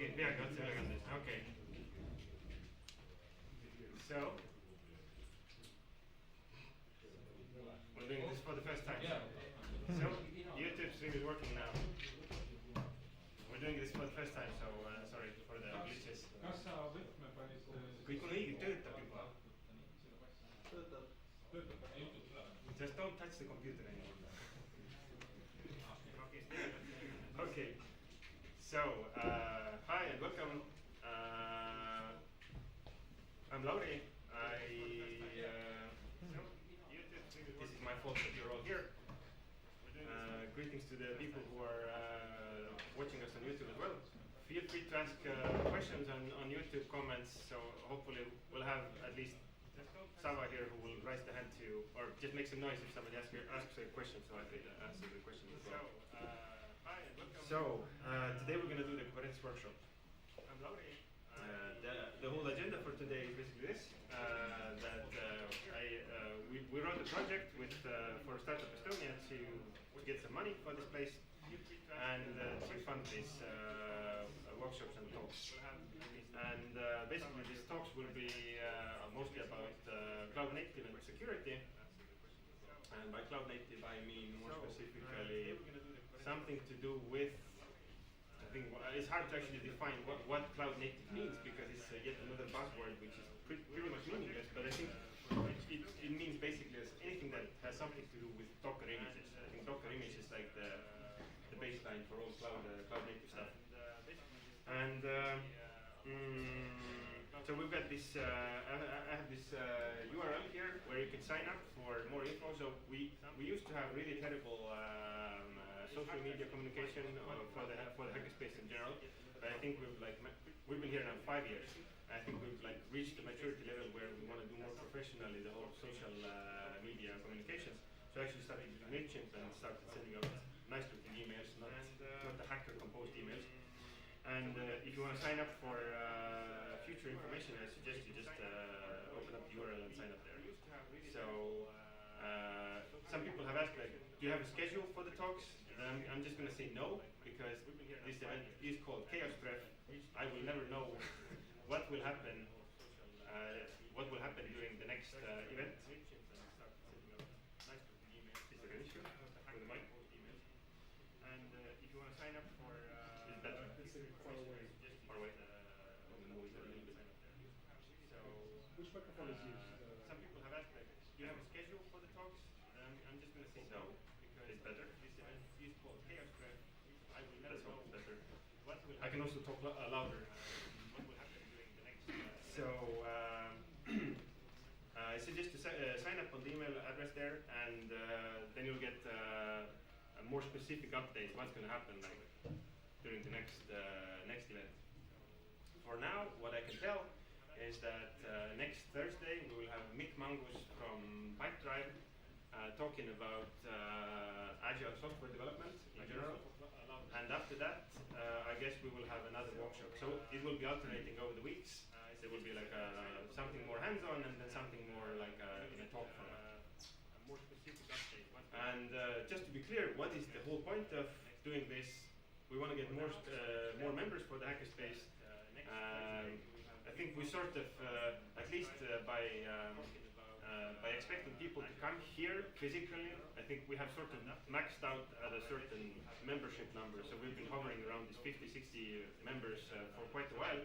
okei, peagi otse ülekandes, okei. So, we're doing this for the first time. So, YouTube stream is working now. We're doing this for the first time, so sorry for the glitches. Kas sa võtme panid? Kõik on õige, töötab juba. Töötab YouTube üle. Just don't touch the computer anymore. Okay. So, hi and welcome. I'm Lauri. This is my fault that you're all here. Greetings to the people who are watching us on YouTube as well. Feel free to ask questions on YouTube comments. So hopefully we'll have at least Sava here who will raise the hand to, or just make some noise if somebody asks a question, so I could answer the question as well. So today we're going to do the Kubernetes workshop. I'm Lauri. The whole agenda for today is basically this: we wrote a project with for Startup Estonia to get some money for this place and to fund these workshops and talks. And basically, these talks will be mostly about cloud native and security. And by cloud native, I mean more specifically something to do with. I think it's hard to actually define what cloud native means because it's yet another buzzword which is pretty much meaningless. But I think it means basically anything that has something to do with Docker images. I think Docker image is like the baseline for all cloud native stuff. And so we've got this. I have this URL here where you can sign up for more info. So we used to have really terrible social media communication for the hackerspace in general. But I think we've been here now 5 years. I think we've reached the maturity level where we want to do more professionally the whole social media communications. So I actually started using MailChimp and started sending out nice looking emails, not the hacker composed emails. And if you want to sign up for future information, I suggest you just open up the URL and sign up there. So some people have asked, do you have a schedule for the talks? I'm just going to say no, because this event is called Chaos Pref. I will never know what will happen during the next event. Is there an issue with the mic? And if you want to sign up for, is better. Far away. Far away. So, which microphone is used? Some people have asked, do you have a schedule for the talks? I'm just going to say no, because it's better. This event is called Chaos Pref. I will never know better. I can also talk louder. What will happen during the next? So, I suggest to sign up on the email address there, and then you'll get more specific updates. What's going to happen during the next event. For now, what I can tell is that next Thursday we will have Mick Mangus from Pipedrive talking about agile software development in general. And after that, I guess we will have another workshop. So it will be alternating over the weeks. There will be something more hands-on and then something more in a talk format. More specific update. And just to be clear, what is the whole point of doing this? We want to get more members for the hackerspace. I think we sort of, at least by expecting people to come here physically, I think we have sort of maxed out at a certain membership number. So we've been hovering around these 50, 60 members for quite a while.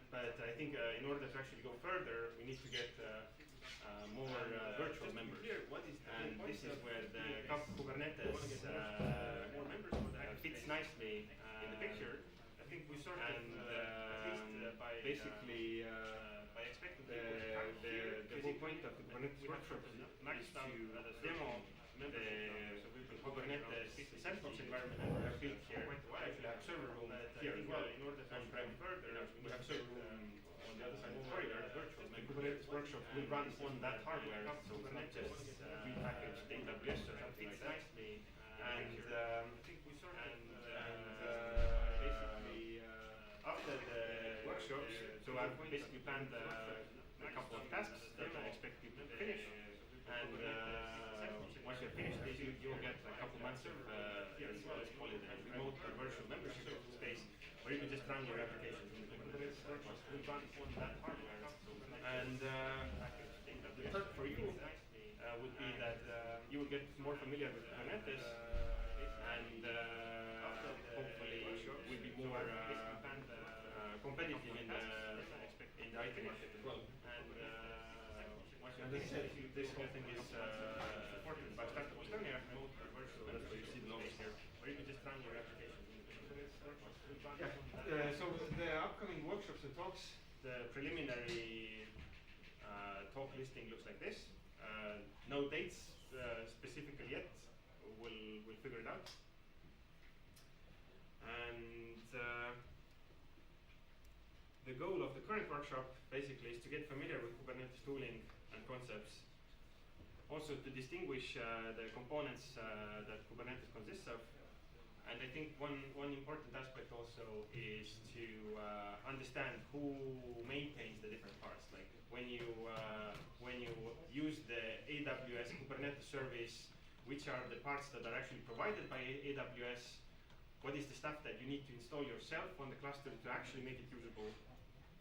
But I think in order to actually go further, we need to get more virtual members. And this is where the Kubernetes fits nicely in the picture. I think we sort of basically by expecting the whole point of the Kubernetes workshop is to demo the Kubernetes sandbox environment that we have built here. We actually have server room here as well. In order to on-prem further, we have server room on the other side of the corridor. The Kubernetes workshop will run on that hardware, so it's not just repackaged AWS or something like that. And basically, after the workshops, so I've basically planned a couple of tasks that I expect people to finish. And once you're finished this, you'll get a couple months of let's call it a remote or virtual membership space where you can just run your applications in the Kubernetes workload. We run on that hardware. And the perk for you would be that you will get more familiar with Kubernetes and hopefully will be more competitive in the IT market as well. And this whole thing is supported by Startup Estonia, and that's why you see the logos here, where you can just run your application in the Kubernetes workload. Yeah. So the upcoming workshops and talks, the preliminary talk listing looks like this. No dates specifically yet. We'll figure it out. And the goal of the current workshop basically is to get familiar with Kubernetes tooling and concepts. Also to distinguish the components that Kubernetes consists of. And I think one important aspect also is to understand who maintains the different parts. Like when you use the AWS Kubernetes service, which are the parts that are actually provided by AWS, what is the stuff that you need to install yourself on the cluster to actually make it usable?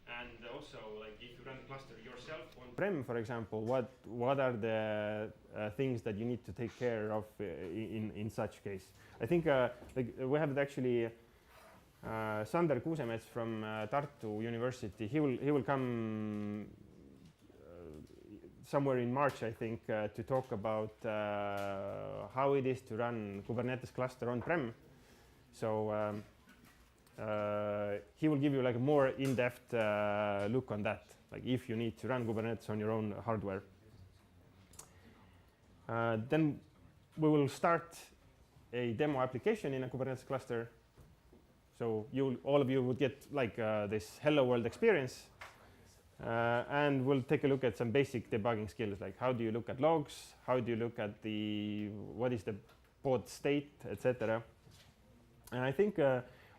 And also, like if you run the cluster yourself on prem, for example, what are the things that you need to take care of in such case? I think like we have actually Sander Kuusemets from Tartu University. He will come somewhere in March, I think, to talk about how it is to run Kubernetes cluster on-prem. So he will give you like a more in-depth look on that, like if you need to run Kubernetes on your own hardware. Then we will start a demo application in a Kubernetes cluster. So all of you would get like this hello world experience. And we'll take a look at some basic debugging skills, like how do you look at logs, how do you look at what is the pod state, etc. And I think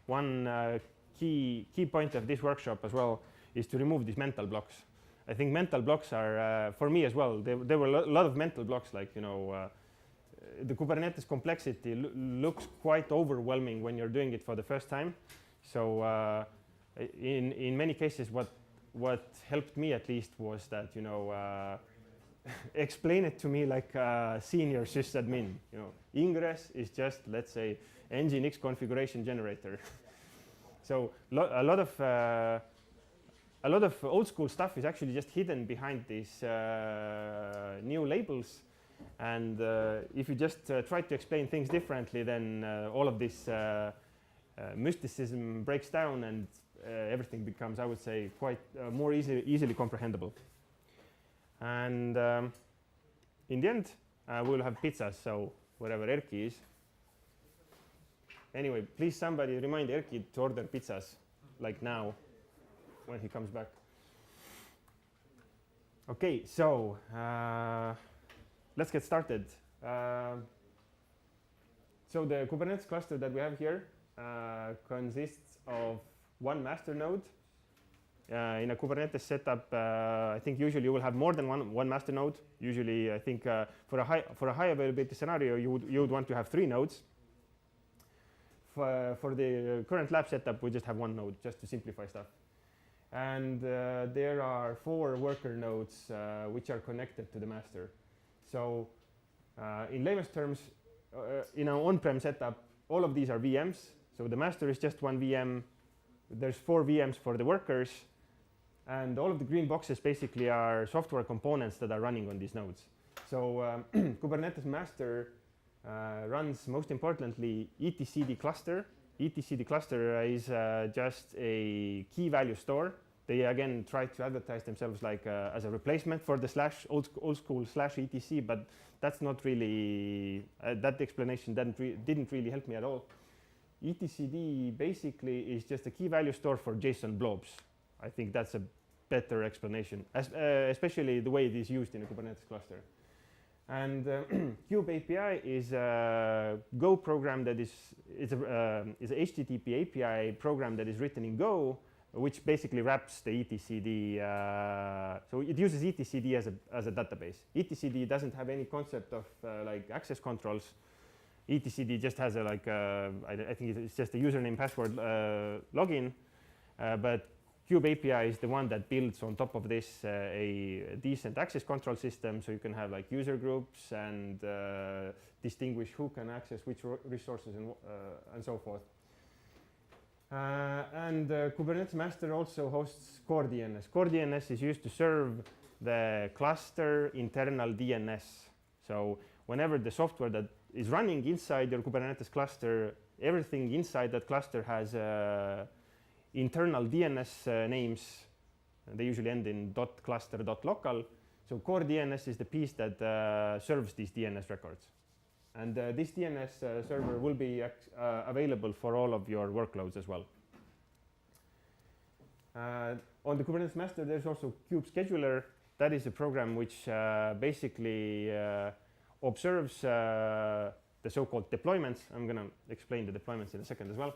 one key point of this workshop as well is to remove these mental blocks. I think mental blocks are, for me as well, there were a lot of mental blocks, like, you know, the Kubernetes complexity looks quite overwhelming when you're doing it for the first time. So in many cases, what helped me at least was that, you know, explain it to me like a senior sysadmin. You know, Ingress is just, let's say, Nginx configuration generator. So a lot of old school stuff is actually just hidden behind these new labels. And if you just try to explain things differently, then all of this mysticism breaks down and everything becomes, I would say, quite more easily comprehensible. And in the end, we'll have pizzas, so wherever Erki is. Anyway, please somebody remind Erki to order pizzas, like now, when he comes back. Okay, so let's get started. So the Kubernetes cluster that we have here consists of one master node. In a Kubernetes setup, I think usually you will have more than one master node. Usually, I think for a high availability scenario, you would want to have 3 nodes. For the current lab setup, we just have 1 node, just to simplify stuff. And there are 4 worker nodes which are connected to the master. So in layman's terms, in our on-prem setup, all of these are VMs. So the master is just 1 VM. There's 4 VMs for the workers. And all of the green boxes basically are software components that are running on these nodes. So Kubernetes master runs, most importantly, etcd cluster. Etcd cluster is just a key value store. They again try to advertise themselves like as a replacement for the old school /etc, but that's not really, that explanation didn't really help me at all. etcd basically is just a key value store for JSON blobs. I think that's a better explanation, especially the way it is used in a Kubernetes cluster. And Kube API is a Go program that is a HTTP API program that is written in Go, which basically wraps the etcd. So it uses etcd as a database. Etcd doesn't have any concept of like access controls. etcd just has a I think it's just a username password login, but Kube API is the one that builds on top of this a decent access control system, so you can have like user groups and distinguish who can access which resources and so forth. And Kubernetes master also hosts core DNS. Core DNS is used to serve the cluster internal DNS. So whenever the software that is running inside your Kubernetes cluster, everything inside that cluster has internal DNS names. They usually end in .cluster.local. So core DNS is the piece that serves these DNS records. And this DNS server will be available for all of your workloads as well. On the Kubernetes master, there's also Kube Scheduler. That is a program which basically observes the so-called deployments. I'm going to explain the deployments in a second as well.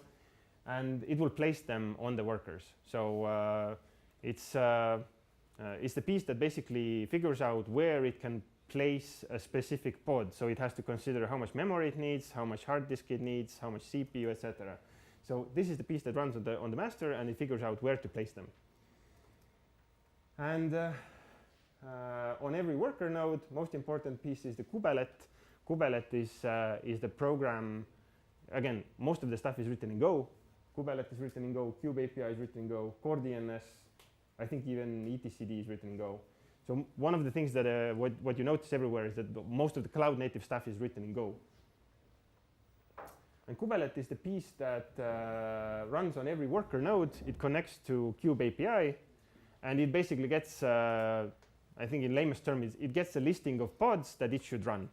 And it will place them on the workers. So it's the piece that basically figures out where it can place a specific pod. So it has to consider how much memory it needs, how much hard disk it needs, how much CPU, etc. So this is the piece that runs on the master, and it figures out where to place them. And on every worker node, most important piece is the kubelet. Kubelet is the program. Again, most of the stuff is written in Go. Kubelet is written in Go. Kube API is written in Go. Core DNS, I think even etcd is written in Go. So one of the things that what you notice everywhere is that most of the cloud native stuff is written in Go. And Kubelet is the piece that runs on every worker node. It connects to Kube API, and it basically gets, I think in layman's terms, it gets a listing of pods that it should run.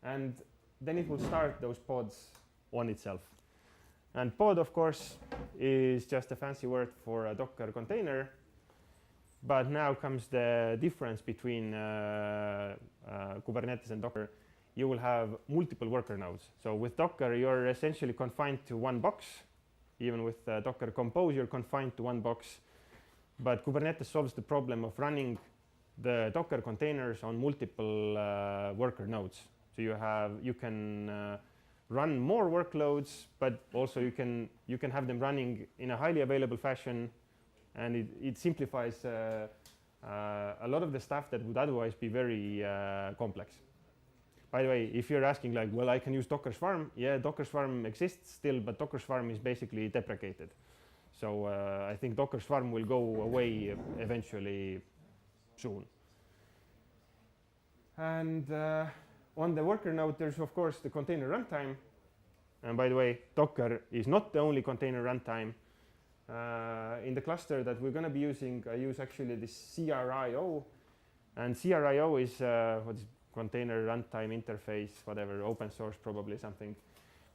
And then it will start those pods on itself. And pod, of course, is just a fancy word for a Docker container. But now comes the difference between Kubernetes and Docker. You will have multiple worker nodes. So with Docker, you're essentially confined to one box. Even with Docker Compose, you're confined to one box. But Kubernetes solves the problem of running the Docker containers on multiple worker nodes. So you can run more workloads, but also you can have them running in a highly available fashion. And it simplifies a lot of the stuff that would otherwise be very complex. By the way, if you're asking like, well, I can use Docker Swarm. Yeah, Docker Swarm exists still, but Docker Swarm is basically deprecated. So I think Docker Swarm will go away eventually soon. And on the worker node, there's of course the container runtime. And by the way, Docker is not the only container runtime. In the cluster that we're going to be using, I use actually this CRIO. And CRIO is what is container runtime interface, whatever, open source probably something.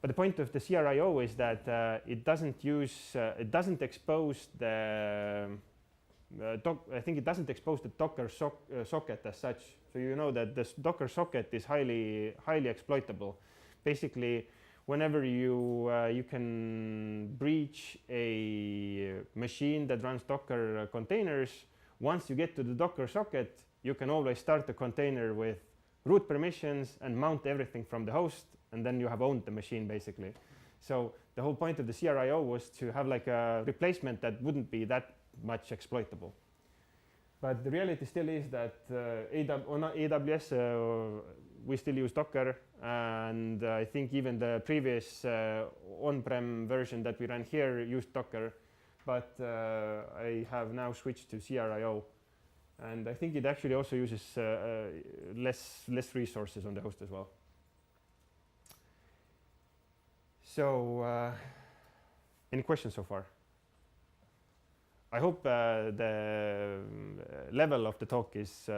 But the point of the CRIO is that it doesn't expose the I think it doesn't expose the Docker socket as such. So you know that this Docker socket is highly exploitable. Basically, whenever you can breach a machine that runs Docker containers, once you get to the Docker socket, you can always start a container with root permissions and mount everything from the host, and then you have owned the machine basically. So the whole point of the CRIO was to have like a replacement that wouldn't be that much exploitable. But the reality still is that on AWS we still use Docker, and I think even the previous on-prem version that we ran here used Docker, but I have now switched to CRIO, and I think it actually also uses less resources on the host as well. So any questions so far? I hope the level of the talk is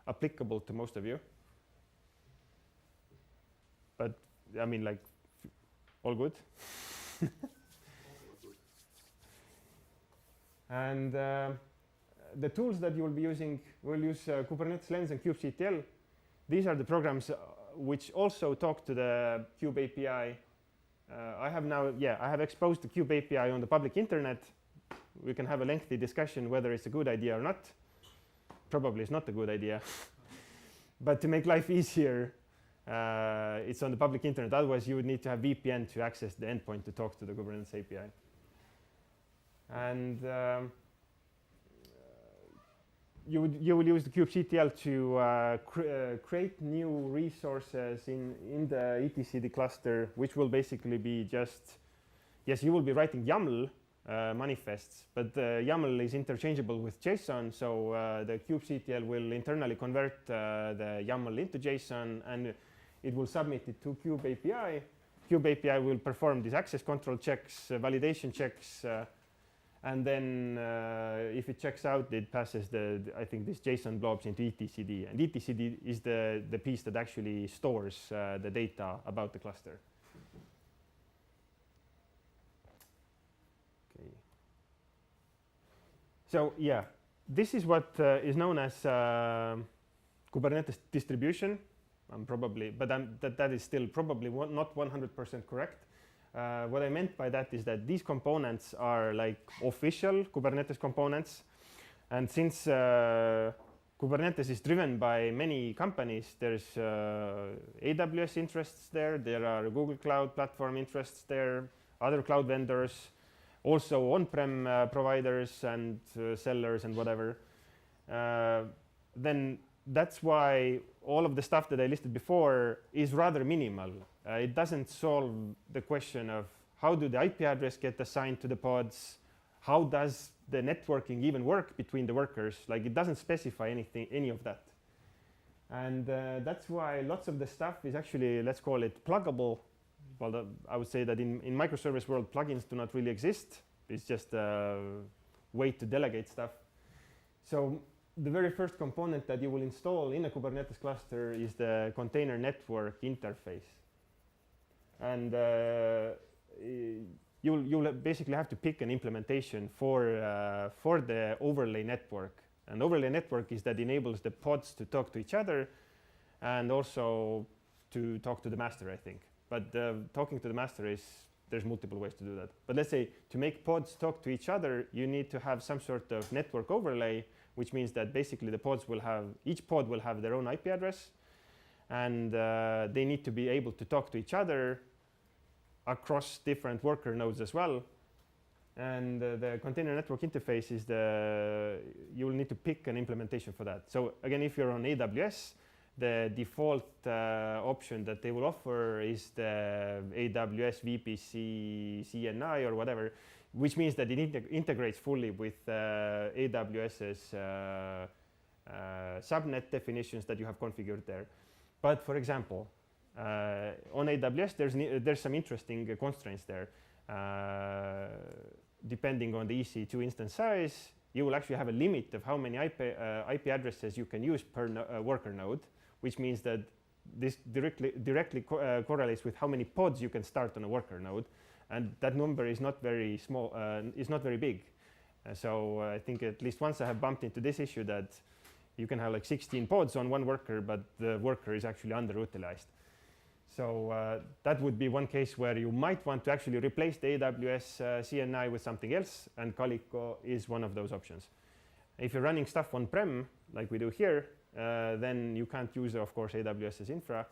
applicable to most of you. But I mean, like, all good? And the tools that you will be using, we'll use Kubernetes Lens and kubectl. These are the programs which also talk to the Kube API. I have exposed the Kube API on the public internet. We can have a lengthy discussion whether it's a good idea or not. Probably it's not a good idea. But to make life easier, it's on the public internet. Otherwise, you would need to have VPN to access the endpoint to talk to the Kubernetes API. And you will use the kubectl to create new resources in the etcd cluster, which will basically be just, yes, you will be writing YAML manifests, but the YAML is interchangeable with JSON, so the kubectl will internally convert the YAML into JSON, and it will submit it to Kube API. Kube API will perform these access control checks, validation checks, and then if it checks out, it passes I think this JSON blobs into etcd, and etcd is the piece that actually stores the data about the cluster. Okay. So yeah, this is what is known as Kubernetes distribution. That is still probably not 100% correct. What I meant by that is that these components are like official Kubernetes components, and since Kubernetes is driven by many companies, there's AWS interests there, there are Google Cloud Platform interests there, other cloud vendors, also on-prem providers and sellers and whatever. Then that's why all of the stuff that I listed before is rather minimal. It doesn't solve the question of how do the IP address get assigned to the pods, how does the networking even work between the workers. Like, it doesn't specify any of that. And that's why lots of the stuff is actually, let's call it pluggable. Well, I would say that in microservice world, plugins do not really exist. It's just a way to delegate stuff. So the very first component that you will install in a Kubernetes cluster is the container network interface. And you'll basically have to pick an implementation for the overlay network. And overlay network is that enables the pods to talk to each other and also to talk to the master, I think. But talking to the master there's multiple ways to do that. But let's say to make pods talk to each other, you need to have some sort of network overlay, which means that basically the pods will have, each pod will have their own IP address, and they need to be able to talk to each other across different worker nodes as well. And the container network interface is you will need to pick an implementation for that. So again, if you're on AWS, the default option that they will offer is the AWS VPC CNI or whatever, which means that it integrates fully with AWS's subnet definitions that you have configured there. But for example, on AWS, there's some interesting constraints there. Depending on the EC2 instance size, you will actually have a limit of how many IP addresses you can use per worker node, which means that this directly correlates with how many pods you can start on a worker node, and that number is not very small, is not very big. So I think at least once I have bumped into this issue that you can have like 16 pods on one worker, but the worker is actually underutilized. So that would be one case where you might want to actually replace the AWS CNI with something else, and Calico is one of those options. If you're running stuff on-prem, like we do here, then you can't use, of course, AWS's infra.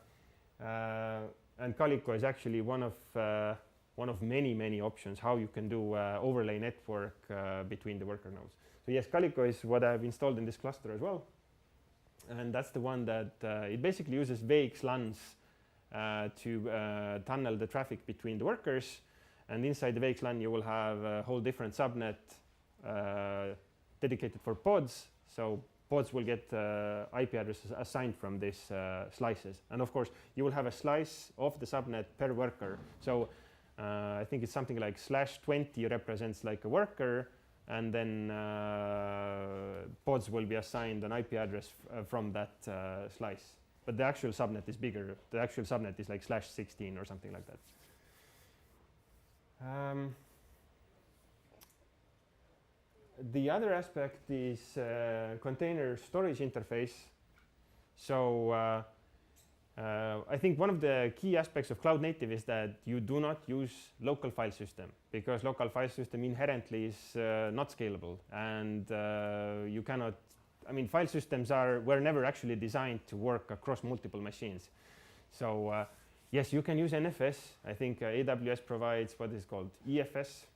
And Calico is actually one of many options how you can do overlay network between the worker nodes. So yes, Calico is what I've installed in this cluster as well. And that's the one that it basically uses VXLANs to tunnel the traffic between the workers. And inside the VXLAN, you will have a whole different subnet dedicated for pods. So pods will get IP addresses assigned from these slices. And of course, you will have a slice of the subnet per worker. So I think it's something like /20 represents like a worker, and then pods will be assigned an IP address from that slice. But the actual subnet is bigger. The actual subnet is like /16 or something like that. The other aspect is container storage interface. So I think one of the key aspects of cloud native is that you do not use local file system, because local file system inherently is not scalable, and you cannot. I mean, file systems were never actually designed to work across multiple machines. So yes, you can use NFS. I think AWS provides what is called EFS.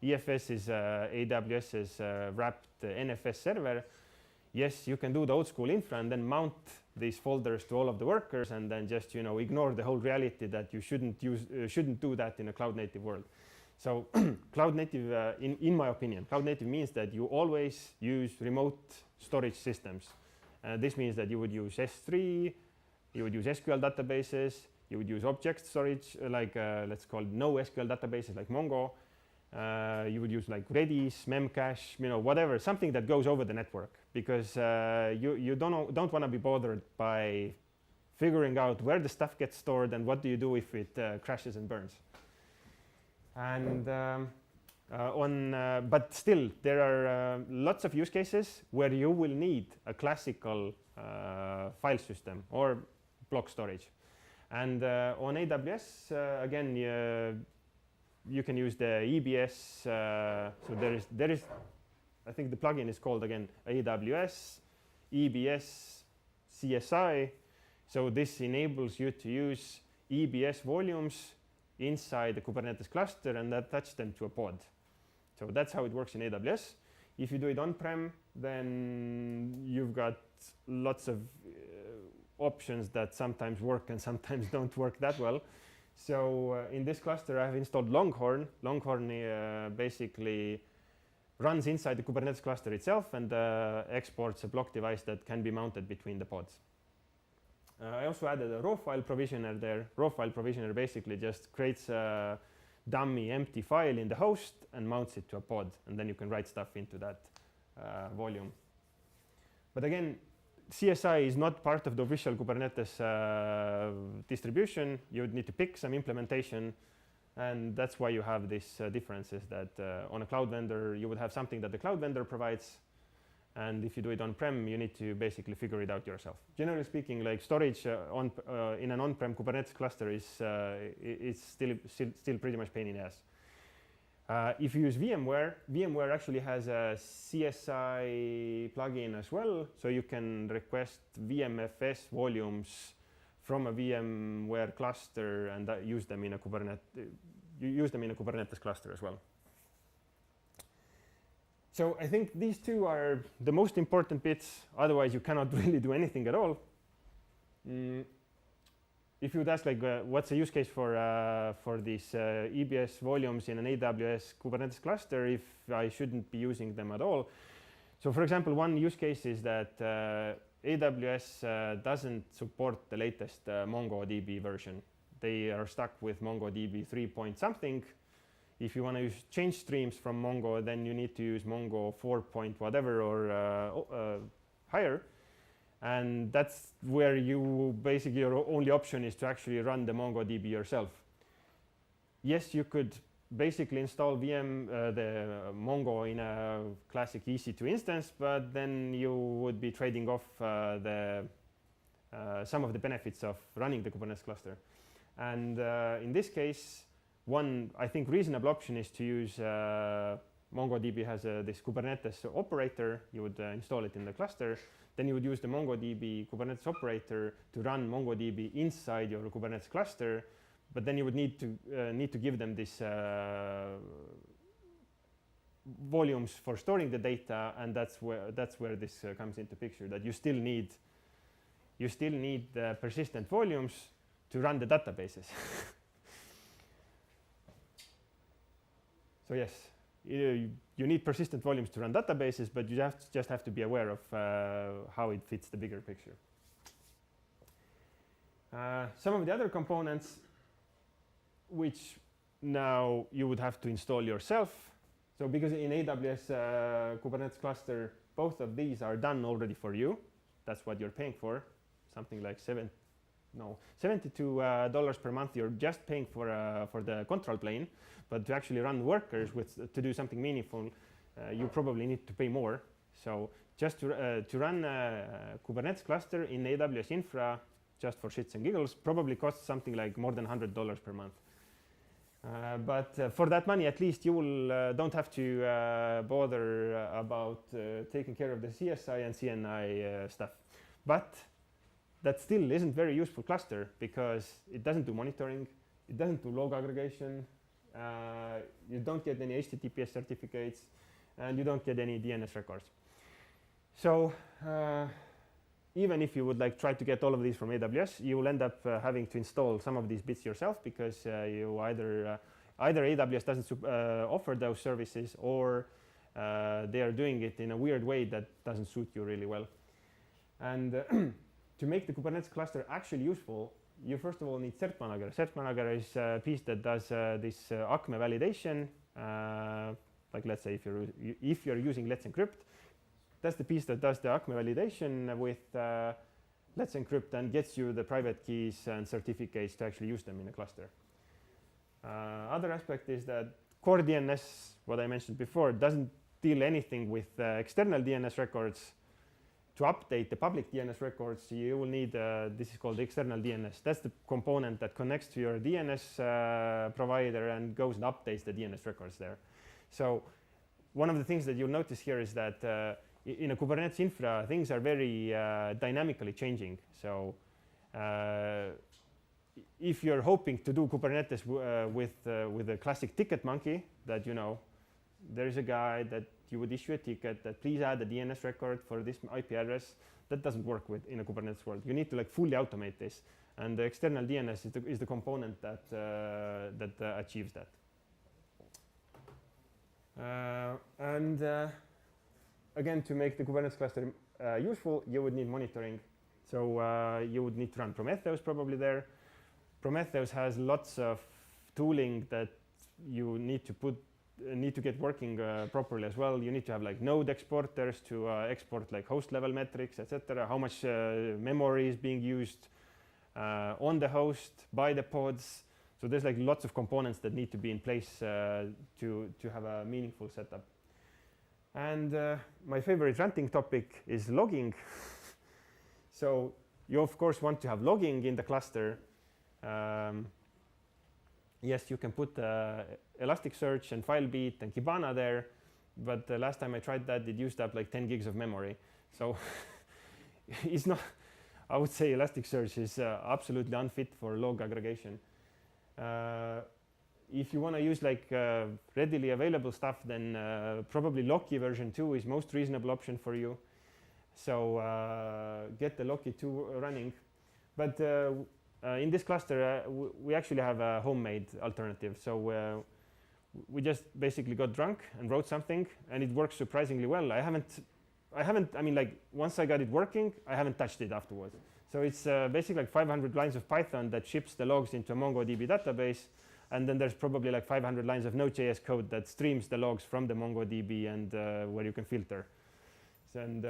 EFS is AWS's wrapped NFS server. Yes, you can do the old school infra and then mount these folders to all of the workers and then just ignore the whole reality that you shouldn't do that in a cloud native world. So cloud native, in my opinion, cloud native means that you always use remote storage systems. This means that you would use S3, you would use SQL databases, you would use object storage like let's call it NoSQL databases like Mongo. You would use like Redis, Memcache, whatever, something that goes over the network, because you don't want to be bothered by figuring out where the stuff gets stored and what do you do if it crashes and burns. And but still, there are lots of use cases where you will need a classical file system or block storage. And on AWS, again, you can use the EBS. So there is, I think the plugin is called again AWS EBS CSI. So this enables you to use EBS volumes inside the Kubernetes cluster and attach them to a pod. So that's how it works in AWS. If you do it on-prem, then you've got lots of options that sometimes work and sometimes don't work that well. So in this cluster, I have installed Longhorn. Longhorn basically runs inside the Kubernetes cluster itself and exports a block device that can be mounted between the pods. I also added a raw file provisioner there. Raw file provisioner basically just creates a dummy empty file in the host and mounts it to a pod, and then you can write stuff into that volume. But again, CSI is not part of the official Kubernetes distribution. You would need to pick some implementation, and that's why you have these differences that on a cloud vendor, you would have something that the cloud vendor provides, and if you do it on-prem, you need to basically figure it out yourself. Generally speaking, like storage in an on-prem Kubernetes cluster is it's still pretty much pain in the ass. If you use VMware, VMware actually has a CSI plugin as well, so you can request VMFS volumes from a VMware cluster and use them in a Kubernetes cluster as well. So I think these two are the most important bits. Otherwise, you cannot really do anything at all. If you would ask, like, what's the use case for these EBS volumes in an AWS Kubernetes cluster if I shouldn't be using them at all? So for example, one use case is that AWS doesn't support the latest MongoDB version. They are stuck with MongoDB 3 point something. If you want to use change streams from Mongo, then you need to use Mongo 4 point whatever or higher. And that's where you basically your only option is to actually run the MongoDB yourself. Yes, you could basically install the Mongo in a classic EC2 instance, but then you would be trading off some of the benefits of running the Kubernetes cluster. And in this case, one, I think, reasonable option is to use MongoDB has this Kubernetes operator. You would install it in the cluster. Then you would use the MongoDB Kubernetes operator to run MongoDB inside your Kubernetes cluster. But then you would need to give them this volumes for storing the data, and that's where this comes into picture. That you still need persistent volumes to run the databases. So yes, you need persistent volumes to run databases, but you just have to be aware of how it fits the bigger picture. Some of the other components, which now you would have to install yourself. So because in AWS Kubernetes cluster, both of these are done already for you. That's what you're paying for, something like $72 per month. You're just paying for the control plane. But to actually run workers to do something meaningful, you probably need to pay more. So just to run a Kubernetes cluster in AWS infra, just for shits and giggles, probably costs something like more than $100 per month. But for that money, at least you will don't have to bother about taking care of the CSI and CNI stuff. But that still isn't very useful cluster because it doesn't do monitoring, it doesn't do log aggregation, you don't get any HTTPS certificates, and you don't get any DNS records. So even if you would like try to get all of these from AWS, you will end up having to install some of these bits yourself because you either AWS doesn't offer those services, or they are doing it in a weird way that doesn't suit you really well. And to make the Kubernetes cluster actually useful, you first of all need cert manager. Cert manager is a piece that does this ACME validation. Like let's say if you're using Let's Encrypt, that's the piece that does the ACME validation with Let's Encrypt and gets you the private keys and certificates to actually use them in a cluster. Other aspect is that core DNS, what I mentioned before, doesn't deal anything with external DNS records. To update the public DNS records, you will need, this is called the external DNS. That's the component that connects to your DNS provider and goes and updates the DNS records there. So one of the things that you'll notice here is that in a Kubernetes infra, things are very dynamically changing. So if you're hoping to do Kubernetes with a classic ticket monkey, that there is a guy that you would issue a ticket that please add a DNS record for this IP address, that doesn't work in a Kubernetes world. You need to fully automate this, and the external DNS is the component that achieves that. Again, to make the Kubernetes cluster useful, you would need monitoring. So you would need to run Prometheus probably there. Prometheus has lots of tooling that you need to get working properly as well. You need to have node exporters to export host level metrics, etc. How much memory is being used on the host by the pods. So there's lots of components that need to be in place to have a meaningful setup. And my favorite ranting topic is logging. So you of course want to have logging in the cluster. Yes, you can put Elasticsearch and Filebeat and Kibana there, but the last time I tried that, it used up 10 gigs of memory. So it's not, I would say Elasticsearch is absolutely unfit for log aggregation. If you want to use readily available stuff, then probably Loki version 2 is most reasonable option for you. So get the Loki 2 running. But in this cluster, we actually have a homemade alternative. So we just basically got drunk and wrote something, and it works surprisingly well. I mean, once I got it working, I haven't touched it afterwards. So it's basically 500 lines of Python that ships the logs into a MongoDB database, and then there's probably 500 lines of Node.js code that streams the logs from the MongoDB and where you can filter. And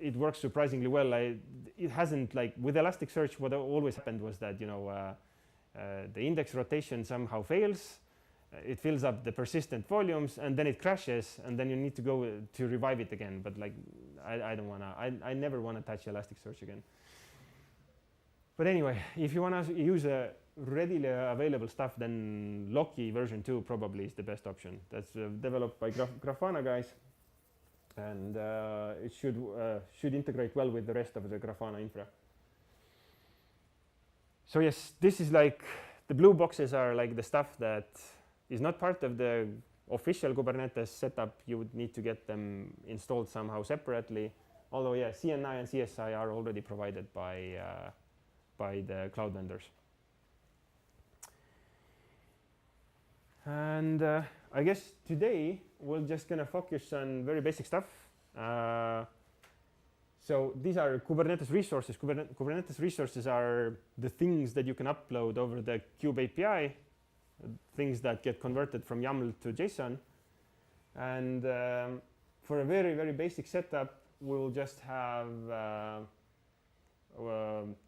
it works surprisingly well. It hasn't with Elasticsearch. What always happened was that the index rotation somehow fails. It fills up the persistent volumes, and then it crashes, and then you need to go to revive it again. But I don't wanna. I never wanna touch Elasticsearch again. But anyway, if you wanna use a readily available stuff, then Loki version 2 probably is the best option. That's developed by Grafana guys. And it should integrate well with the rest of the Grafana infra. So yes, this is the blue boxes are the stuff that is not part of the official Kubernetes setup. You would need to get them installed somehow separately. Although yeah, CNI and CSI are already provided by the cloud vendors. And I guess today we're just going to focus on very basic stuff. So these are Kubernetes resources. Kubernetes resources are the things that you can upload over the Kube API, things that get converted from YAML to JSON. And for a very, very basic setup, we'll just have 2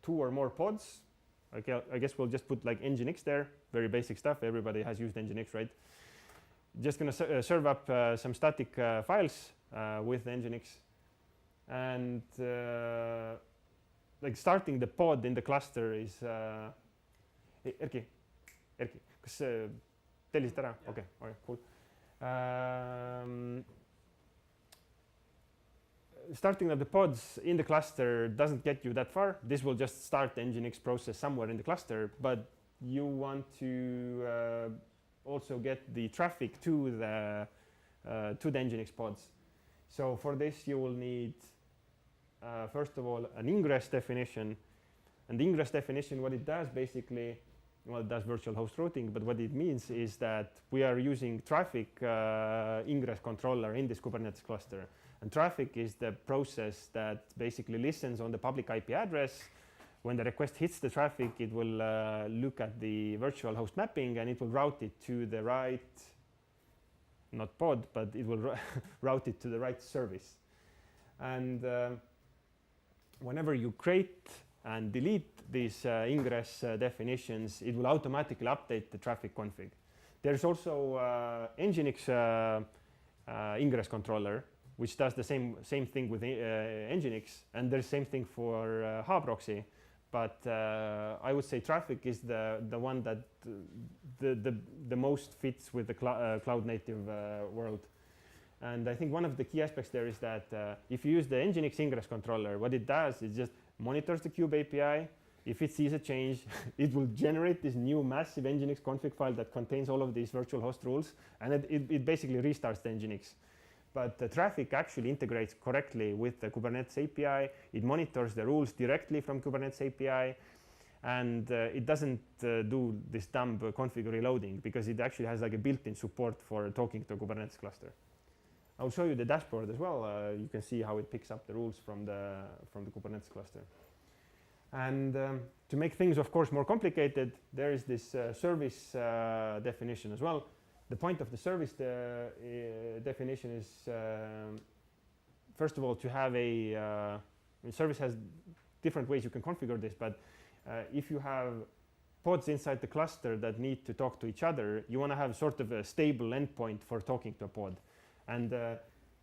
or more pods. Okay, I guess we'll just put Nginx there, very basic stuff. Everybody has used Nginx, right? Just going to serve up some static files with Nginx. And starting the pod in the cluster is Erki, kas tellisid ära? Okay, cool. starting of the pods in the cluster doesn't get you that far. This will just start the Nginx process somewhere in the cluster, but you want to also get the traffic to the Nginx pods. So for this, you will need, first of all, an ingress definition. And the ingress definition, what it does basically, well, it does virtual host routing, but what it means is that we are using traffic ingress controller in this Kubernetes cluster. And traffic is the process that basically listens on the public IP address. When the request hits the traffic, it will look at the virtual host mapping and it will route it to the right, not pod, but it will route it to the right service. And whenever you create and delete these ingress definitions, it will automatically update the traffic config. There's also Nginx ingress controller, which does the same thing with Nginx, and there's same thing for HAProxy. But I would say traffic is the one that the most fits with the cloud native world. And I think one of the key aspects there is that if you use the Nginx ingress controller, what it does is just monitors the kube API. If it sees a change, it will generate this new massive Nginx config file that contains all of these virtual host rules, and it basically restarts the Nginx. But the traffic actually integrates correctly with the Kubernetes API. It monitors the rules directly from Kubernetes API, and it doesn't do this dumb config reloading because it actually has like a built-in support for talking to a Kubernetes cluster. I'll show you the dashboard as well. You can see how it picks up the rules from the Kubernetes cluster. And to make things, of course, more complicated, there is this service definition as well. The point of the service definition is, first of all, to have a service has different ways you can configure this, but if you have pods inside the cluster that need to talk to each other, you want to have sort of a stable endpoint for talking to a pod. And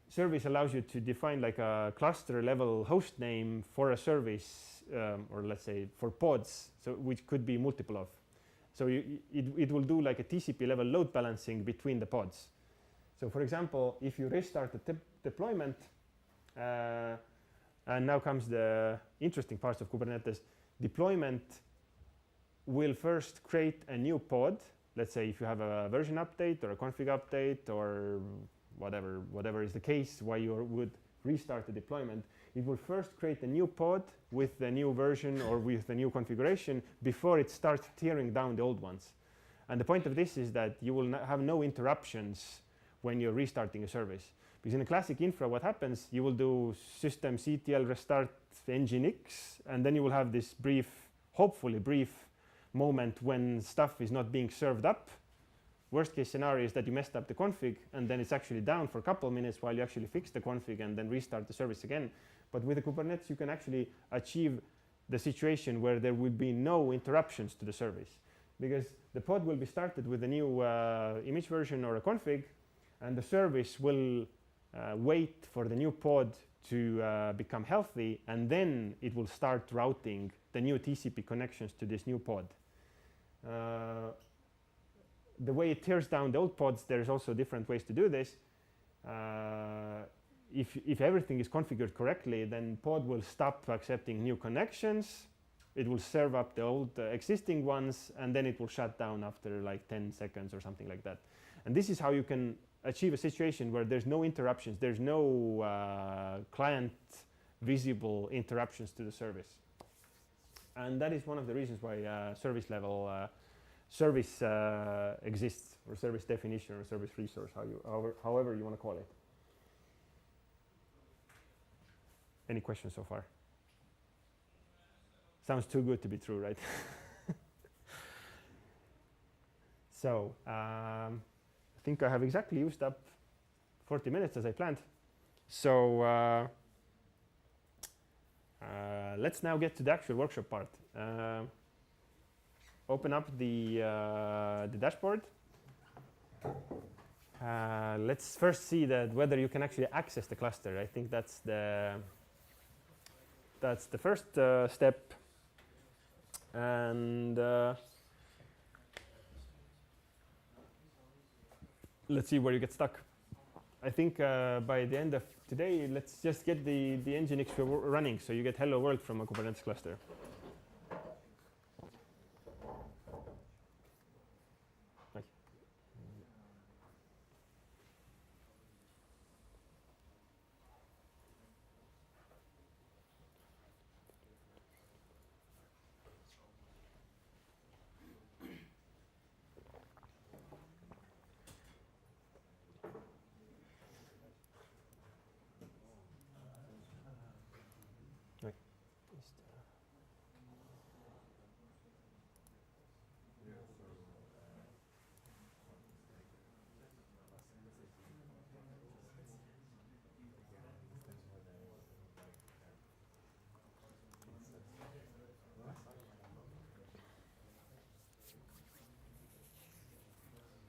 service allows you to define like a cluster level host name for a service, or let's say for pods, so which could be multiple of. So it will do like a TCP level load balancing between the pods. So for example, if you restart the deployment, and now comes the interesting parts of Kubernetes, deployment will first create a new pod. Let's say if you have a version update or a config update or whatever is the case why you would restart the deployment, it will first create a new pod with the new version or with the new configuration before it starts tearing down the old ones. And the point of this is that you will have no interruptions when you're restarting a service. Because in a classic infra, what happens, you will do systemctl restart nginx, and then you will have this brief, hopefully brief moment when stuff is not being served up. Worst case scenario is that you messed up the config and then it's actually down for a couple of minutes while you actually fix the config and then restart the service again. But with the Kubernetes, you can actually achieve the situation where there will be no interruptions to the service, because the pod will be started with a new image version or a config, and the service will wait for the new pod to become healthy, and then it will start routing the new TCP connections to this new pod. The way it tears down the old pods, there's also different ways to do this. If everything is configured correctly, then pod will stop accepting new connections. It will serve up the old existing ones, and then it will shut down after like 10 seconds or something like that. And this is how you can achieve a situation where there's no interruptions, there's no client visible interruptions to the service. And that is one of the reasons why service level service exists, or service definition, or service resource, however you want to call it. Any questions so far? Sounds too good to be true, right? So I think I have exactly used up 40 minutes as I planned. So let's now get to the actual workshop part. Open up the dashboard. Let's first see that whether you can actually access the cluster. I think that's the first step. And let's see where you get stuck. I think by the end of today, let's just get the Nginx running, so you get hello world from a Kubernetes cluster.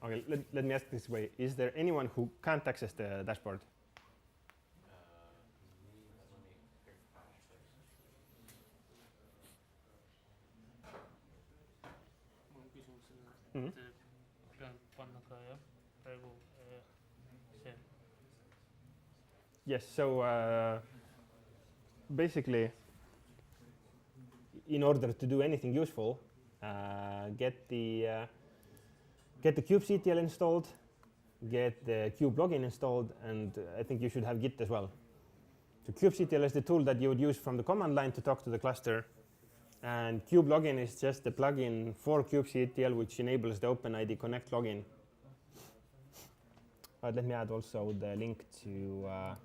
Okay, let me ask this way. Is there anyone who can't access the dashboard? mul on küsimus selle, Mhm. pean panna ka jah, praegu see. Yes, so basically, in order to do anything useful, get the kubectl installed, get the kube login installed, and I think you should have Git as well. So kubectl is the tool that you would use from the command line to talk to the cluster, and kube login is just the plugin for kubectl which enables the OpenID Connect login. But let me add also the link to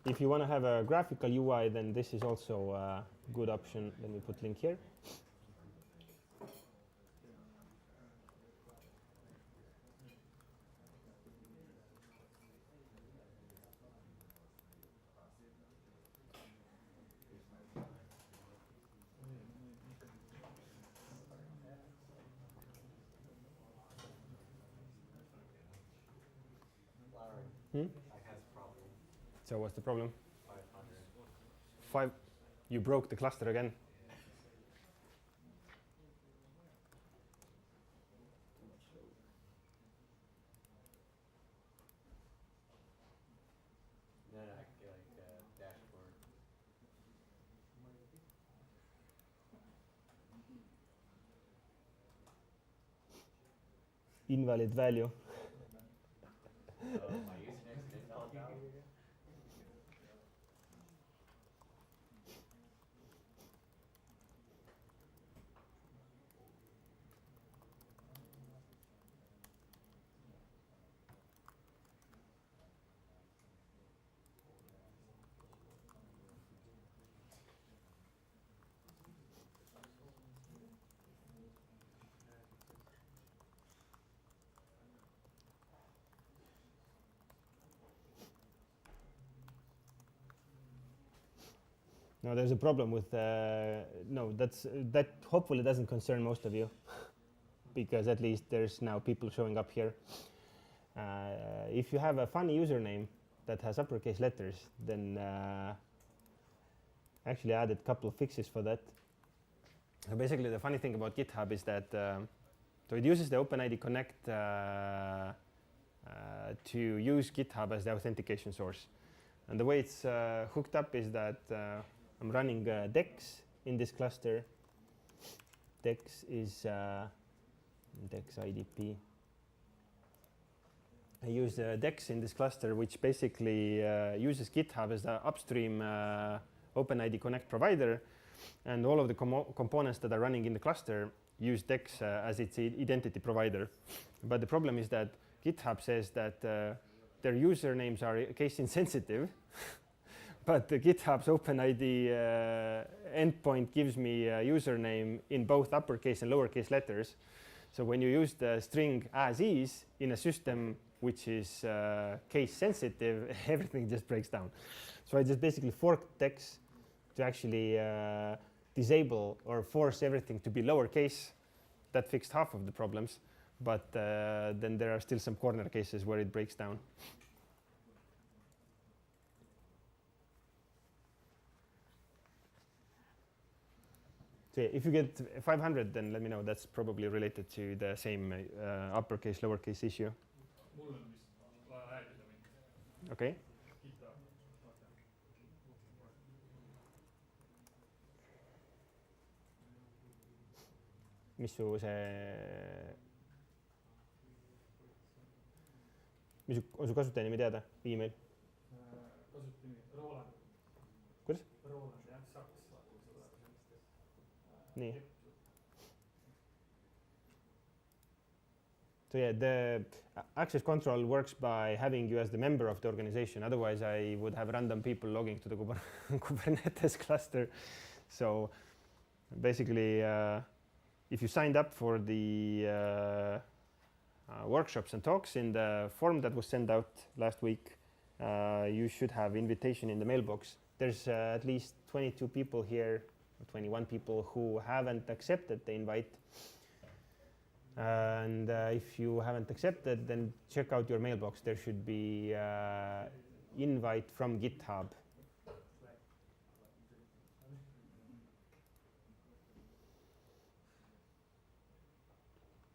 if you want to have a graphical UI, then this is also a good option. Let me put link here. So what's the problem? 500. You broke the cluster again. Dashboard. Invalid value. My Usenet is called down. No, there's a problem with no. That hopefully doesn't concern most of you, because at least there's now people showing up here. If you have a funny username that has uppercase letters, then actually I added a couple of fixes for that. So basically, the funny thing about GitHub is that so it uses the OpenID Connect to use GitHub as the authentication source. And the way it's hooked up is that I'm running Dex in this cluster. Dex is Dex IDP. I use Dex in this cluster, which basically uses GitHub as the upstream OpenID Connect provider, and all of the components that are running in the cluster use Dex as its identity provider. But the problem is that GitHub says that their usernames are case insensitive, but the GitHub's OpenID endpoint gives me a username in both uppercase and lowercase letters. So when you use the string as is in a system which is case sensitive, everything just breaks down. So I just basically forked Dex to actually disable or force everything to be lowercase. That fixed half of the problems, but then there are still some corner cases where it breaks down. So yeah, if you get 500, then let me know. That's probably related to the same uppercase, lowercase issue. mul on vist vaja hääldada mind. Okay. Kitar. mis su see, mis on su kasutajanimi teada, email? Kasutanimi Roland. Kuidas? Roland jah, Saks. Nii. So yeah, the access control works by having you as the member of the organization. Otherwise, I would have random people logging to the Kubernetes cluster. So basically, if you signed up for the workshops and talks in the form that was sent out last week, you should have invitation in the mailbox. There's at least 22 people here, or 21 people who haven't accepted the invite. And if you haven't accepted, then check out your mailbox. There should be invite from GitHub.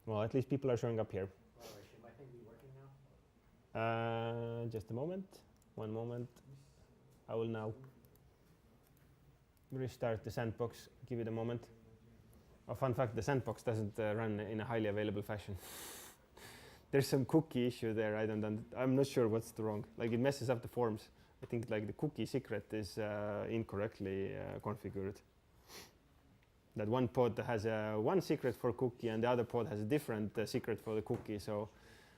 Well, at least people are showing up here. Should my thing be working now? Just a moment. One moment. I will now restart the sandbox. Give it a moment. A fun fact, the sandbox doesn't run in a highly available fashion. There's some cookie issue there. I'm not sure what's wrong. Like, it messes up the forms. I think like the cookie secret is incorrectly configured. That one pod has one secret for cookie and the other pod has a different secret for the cookie. So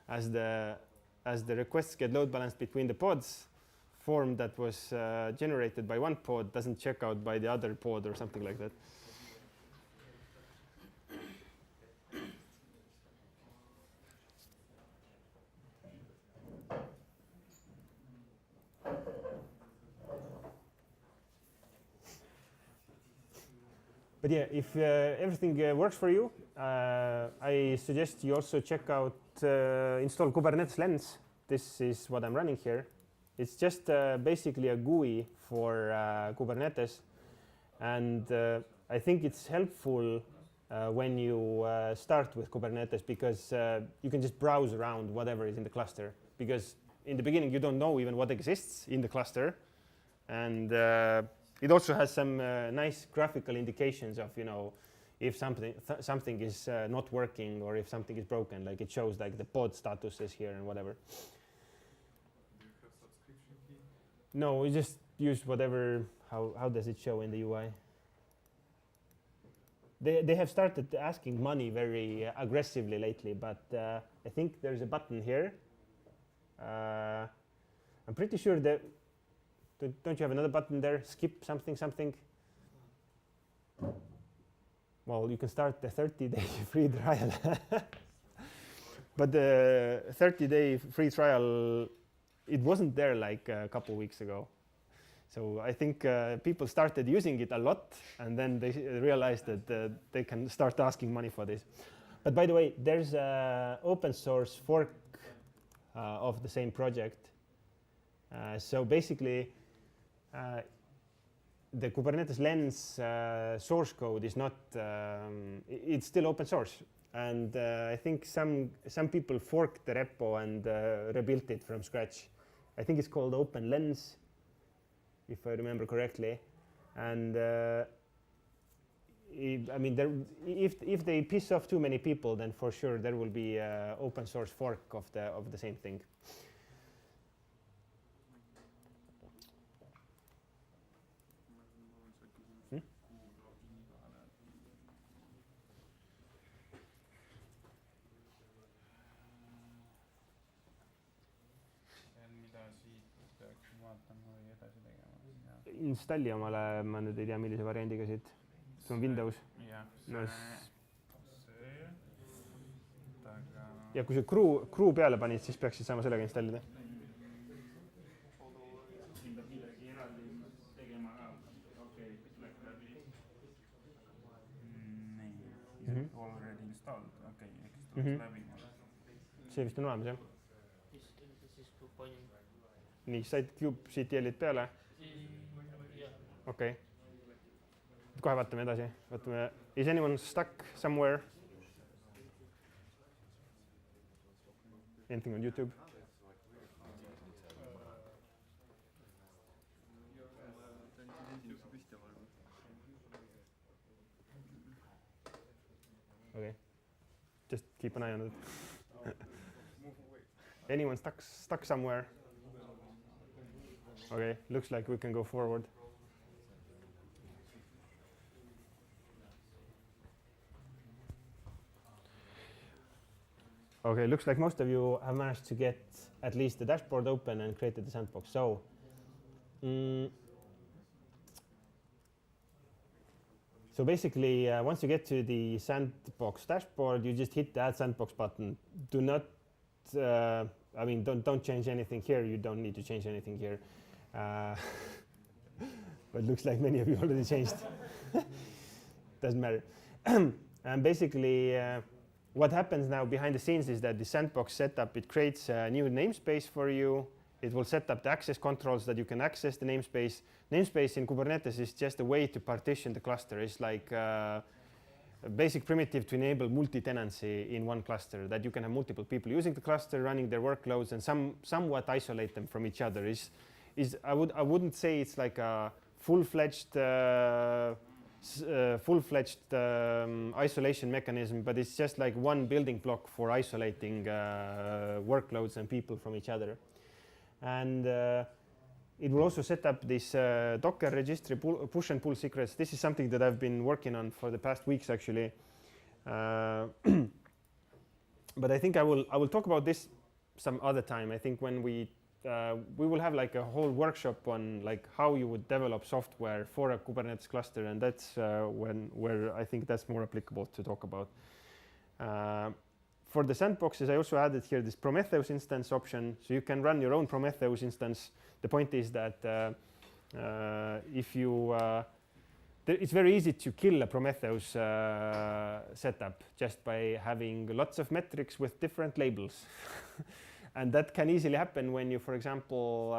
as the requests get load balanced between the pods, form that was generated by one pod doesn't check out by the other pod or something like that. But yeah, if everything works for you, I suggest you also check out, install Kubernetes Lens. This is what I'm running here. It's just basically a GUI for Kubernetes. And I think it's helpful when you start with Kubernetes because you can just browse around whatever is in the cluster. Because in the beginning, you don't know even what exists in the cluster. And it also has some nice graphical indications of, if something is not working or if something is broken. Like it shows like the pod statuses here and whatever. Do you have subscription key? No, we just use whatever. How does it show in the UI? They have started asking money very aggressively lately, but I think there's a button here. I'm pretty sure that. Don't you have another button there? Skip something. Well, you can start the 30-day free trial. But the 30-day free trial, it wasn't there like a couple weeks ago. So I think people started using it a lot, and then they realized that they can start asking money for this. But by the way, there's an open source fork of the same project. So basically, the Kubernetes Lens source code is not, it's still open source. And I think some people forked the repo and rebuilt it from scratch. I think it's called Open Lens, if I remember correctly. And if they piss off too many people, then for sure there will be an open source fork of the same thing. Installi omale, ma nüüd ei tea, millise variandiga siit. See on Windows. No, ja kui see crew peale panid, siis peaksid saama sellega installida. Already installed, okei, eks tuleks läbi. See vist on olemas, jah? Nii, said kubectl-id peale? Okei. kohe vaatame edasi, vaatame, is anyone stuck somewhere? Anything on YouTube? Okay, just keep an eye on it. Anyone stuck somewhere? Okay, looks like we can go forward. Okay, looks like most of you have managed to get at least the dashboard open and created the sandbox. So, so basically, once you get to the sandbox dashboard, you just hit the Add Sandbox button. Do not, I mean, don't change anything here. You don't need to change anything here. But it looks like many of you already changed. Doesn't matter. And basically, what happens now behind the scenes is that the sandbox setup, it creates a new namespace for you. It will set up the access controls that you can access the namespace. Namespace in Kubernetes is just a way to partition the cluster. It's like a basic primitive to enable multi-tenancy in one cluster, that you can have multiple people using the cluster, running their workloads, and somewhat isolate them from each other. I wouldn't say it's like a full-fledged isolation mechanism, but it's just like one building block for isolating workloads and people from each other. And it will also set up this Docker registry push and pull secrets. This is something that I've been working on for the past weeks, actually. But I think I will talk about this some other time. I think when we will have like a whole workshop on like how you would develop software for a Kubernetes cluster, and that's where I think that's more applicable to talk about. For the sandboxes, I also added here this Prometheus instance option, so you can run your own Prometheus instance. The point is that if you it's very easy to kill a Prometheus setup just by having lots of metrics with different labels. And that can easily happen when you, for example,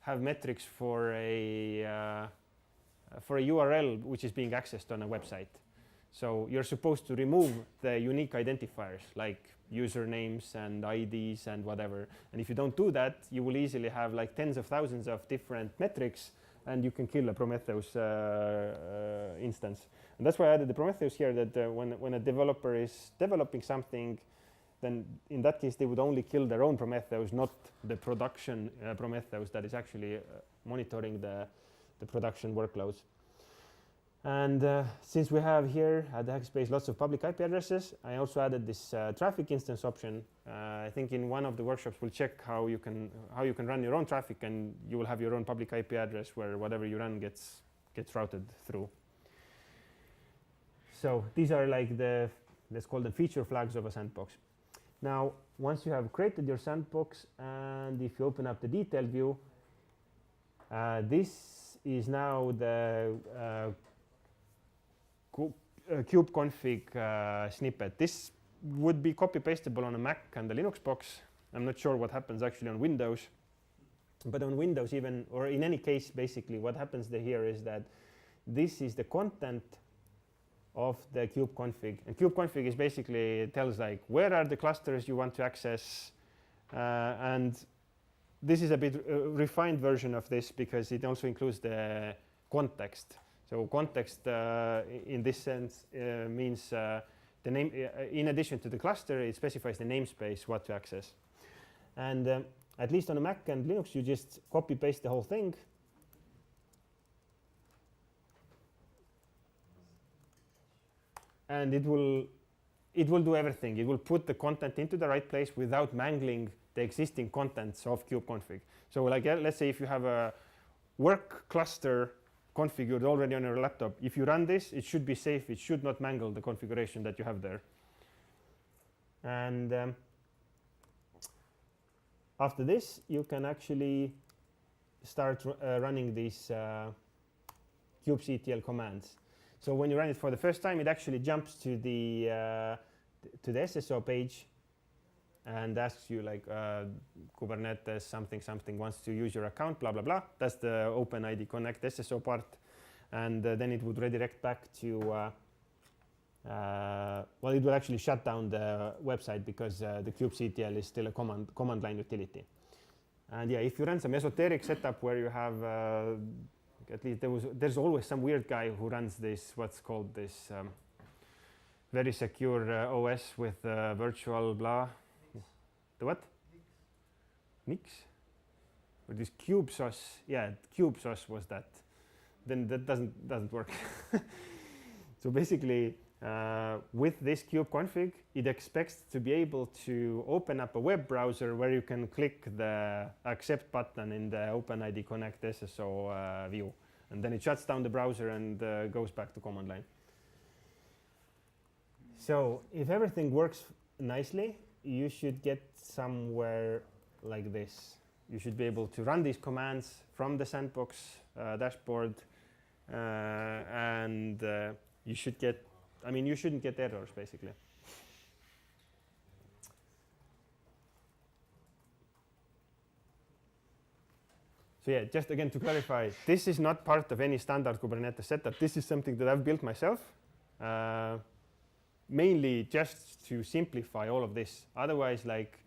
have metrics for a URL which is being accessed on a website. So you're supposed to remove the unique identifiers like usernames and IDs and whatever. And if you don't do that, you will easily have like tens of thousands of different metrics, and you can kill a Prometheus instance. And that's why I added the Prometheus here, that when a developer is developing something, then in that case they would only kill their own Prometheus, not the production Prometheus that is actually monitoring the production workloads. And since we have here at the Hackspace lots of public IP addresses, I also added this traffic instance option. I think in one of the workshops we'll check how you can run your own traffic, and you will have your own public IP address where whatever you run gets routed through. So these are like let's call them feature flags of a sandbox. Now, once you have created your sandbox, and if you open up the detailed view, this is now the kubeconfig snippet. This would be copy-pastable on a Mac and a Linux box. I'm not sure what happens actually on Windows. But on Windows even, or in any case, basically what happens here is that this is the content of the kubeconfig. And kubeconfig is basically, it tells like where are the clusters you want to access. And this is a bit refined version of this because it also includes the context. So context in this sense means the name, in addition to the cluster, it specifies the namespace, what to access. And at least on a Mac and Linux, you just copy paste the whole thing. And it will do everything. It will put the content into the right place without mangling the existing contents of kubeconfig. So like, let's say if you have a work cluster configured already on your laptop, if you run this, it should be safe. It should not mangle the configuration that you have there. And after this, you can actually start running these kubectl commands. So when you run it for the first time, it actually jumps to the SSO page and asks you like Kubernetes something something wants to use your account, blah blah blah. That's the OpenID Connect SSO part. and then it would redirect back to, well, it will actually shut down the website because the kubectl is still a command line utility. And yeah, if you run some esoteric setup where you have, at least there's always some weird guy who runs this, what's called this very secure OS with virtual blah. The what? Nix? Or this kubesos? Yeah, kubesos was that. Then that doesn't work. So basically, with this kubeconfig, it expects to be able to open up a web browser where you can click the accept button in the OpenID Connect SSO view, and then it shuts down the browser and goes back to command line. So if everything works nicely, you should get somewhere like this. You should be able to run these commands from the sandbox dashboard, and you should get, I mean, you shouldn't get errors, basically. So yeah, just again to clarify, this is not part of any standard Kubernetes setup. This is something that I've built myself, mainly just to simplify all of this. Otherwise, like,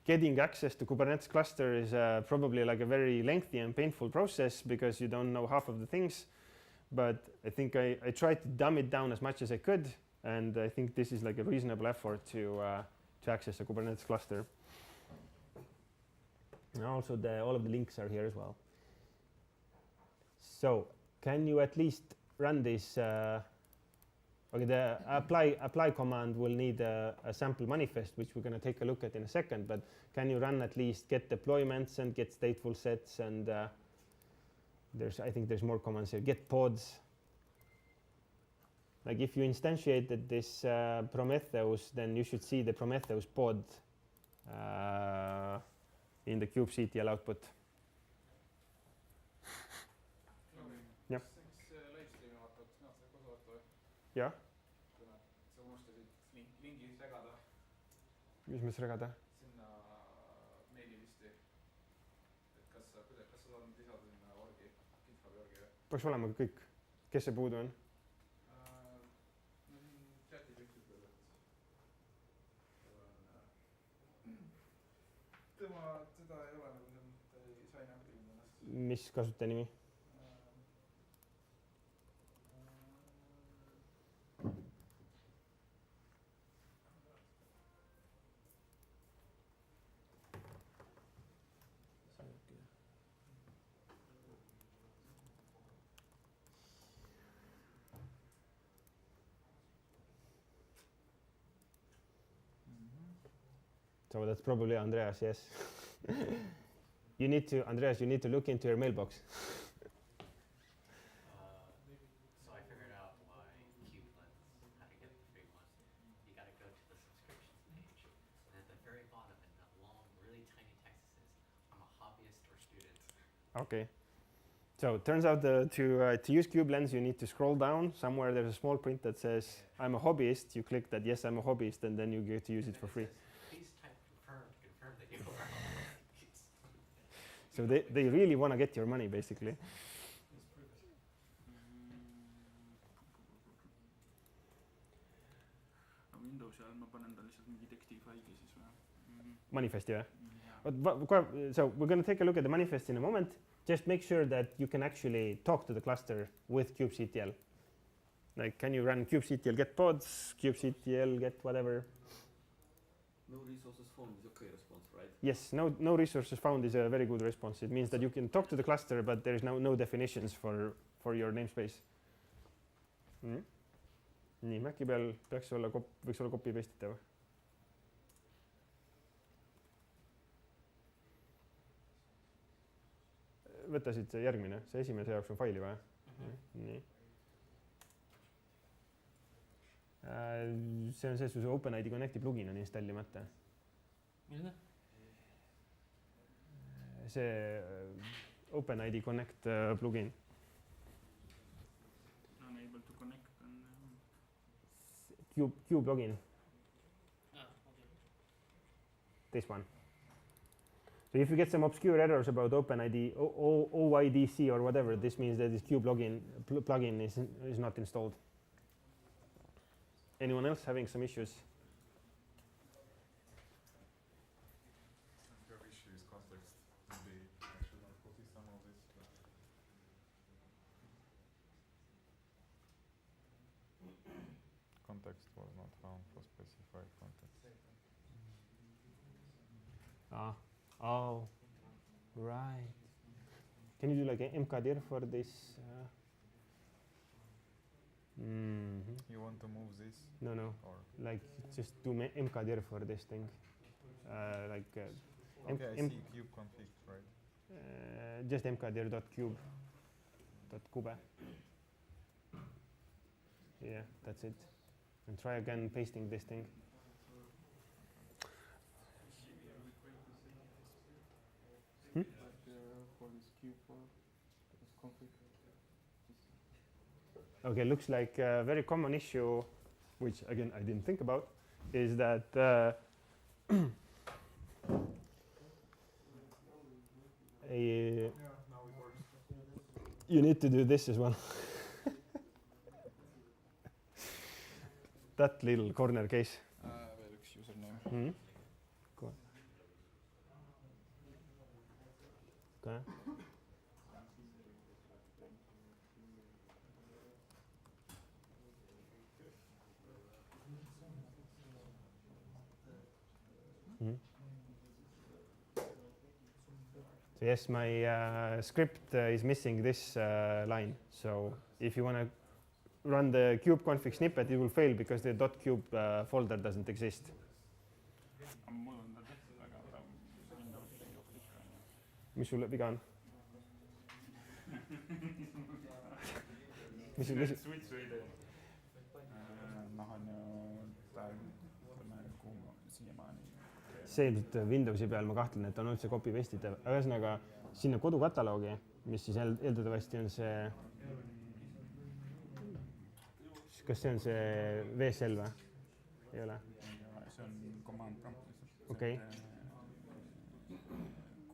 getting access to Kubernetes cluster is probably like a very lengthy and painful process because you don't know half of the things. But I think I tried to dumb it down as much as I could, and I think this is like a reasonable effort to access a Kubernetes cluster. And also, all of the links are here as well. So, can you at least run this? Okay, the apply command will need a sample manifest, which we're going to take a look at in a second. But can you run at least get deployments and get stateful sets, and I think there's more commands here. Get pods. Like if you instantiated this Prometheus, then you should see the Prometheus pod in the kubectl output. Jah. jah. sa unustasid lingi segada. Mis mõttes segada? Sinna meililisti. Et kas sa saad lisada sinna orgi, GitHubi orgi või? Peaks olema kõik. Kes see puudu on? No siin chatis üksib veel, et teda ei ole nagu seal, ta ei sai nagu teinud ennast. Mis kasutaja nimi? So that's probably Andreas, yes. Andreas, you need to look into your mailbox. So I figured out why Kubernetes, how to get the free ones. You got to go to the subscriptions page, and at the very bottom, in that long, really tiny text, it says, "I'm a hobbyist or student." Okay. So it turns out to use KubeLens, you need to scroll down. Somewhere there's a small print that says, "I'm a hobbyist." You click that, yes, I'm a hobbyist, and then you get to use it for free. So they really want to get your money, basically. Windowsi all ma panen ta lihtsalt mingi teksti faili siis või? Manifesti või? So we're going to take a look at the manifest in a moment. Just make sure that you can actually talk to the cluster with kubectl. Like, can you run kubectl get pods, kubectl get whatever? No resources found is okay response, right? Yes, no resources found is a very good response. It means that you can talk to the cluster, but there is no definitions for your namespace. Nii, Maci peal võiks olla copy paste itav. Võta siit see järgmine, see esimese jaoks on faili vaja. Nii. See on see, su OpenID Connecti plugin on installimata. Milline? See OpenID Connect plugin. Unable to connect on Cube login. Okay. This one. So if you get some obscure errors about OpenID, OIDC or whatever, this means that this Cube plugin is not installed. Anyone else having some issues? Your issue is context in the actual ecosystem of this. Context was not found for specified context. Oh, right. Can you do like an mkdir for this? You want to move this? No. Or Like just do mkdir for this thing. okay, I see cube config, right? Just mkdir.cube.kube. Yeah, that's it. And try again pasting this thing. For this cube for this config. Okay, looks like a very common issue, which again I didn't think about, is that you need to do this as well. That little corner case. Veel üks username. Cool. Okay. So yes, my script is missing this line. So if you want to run the kubeconfig snippet, it will fail because the .cube folder doesn't exist. mul on ta tehtud, aga ta Windowsi ei jookse ikka. Mis sul viga on? mis sul Switch või idee? On ju praegu siiamaani. see ilmselt Windowsi peal, ma kahtlen, et on üldse copy paste itav. Ühesõnaga sinna kodukataloogi, mis siis eeldatavasti on see, kas see on see VSL või? Ei ole? See on command prompt lihtsalt. Okei.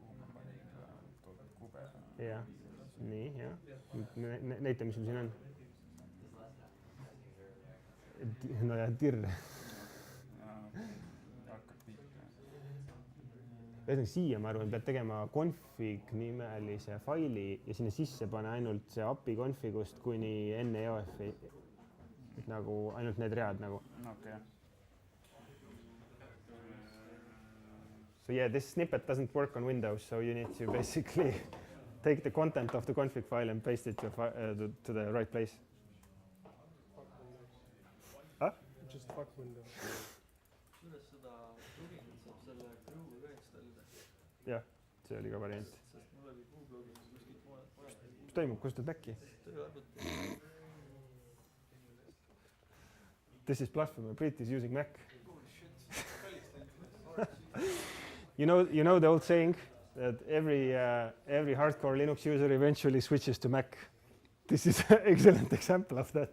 Kuhu ma panin kube. Jah, nii, jah. Näita, mis sul siin on. No ja tirr. Ühesõnaga siia, ma arvan, pead tegema config nimelise faili ja sinna sisse pane ainult see API configust kuni enne EOF-i. Nagu ainult need read nagu. Okay. So yeah, this snippet doesn't work on Windows, so you need to basically take the content of the config file and paste it to the right place. Huh? Just fuck Windows. kuidas seda pluginit saab selle crew ka installida? Jah, see oli ka variant. Sest mul oli crew plugin kuskilt mujalt. Mis toimub, kasutad Maci? Tööarvuti. This is blasphemy, Brit is using Mac. Holy shit, You know the old saying that every hardcore Linux user eventually switches to Mac. This is an excellent example of that.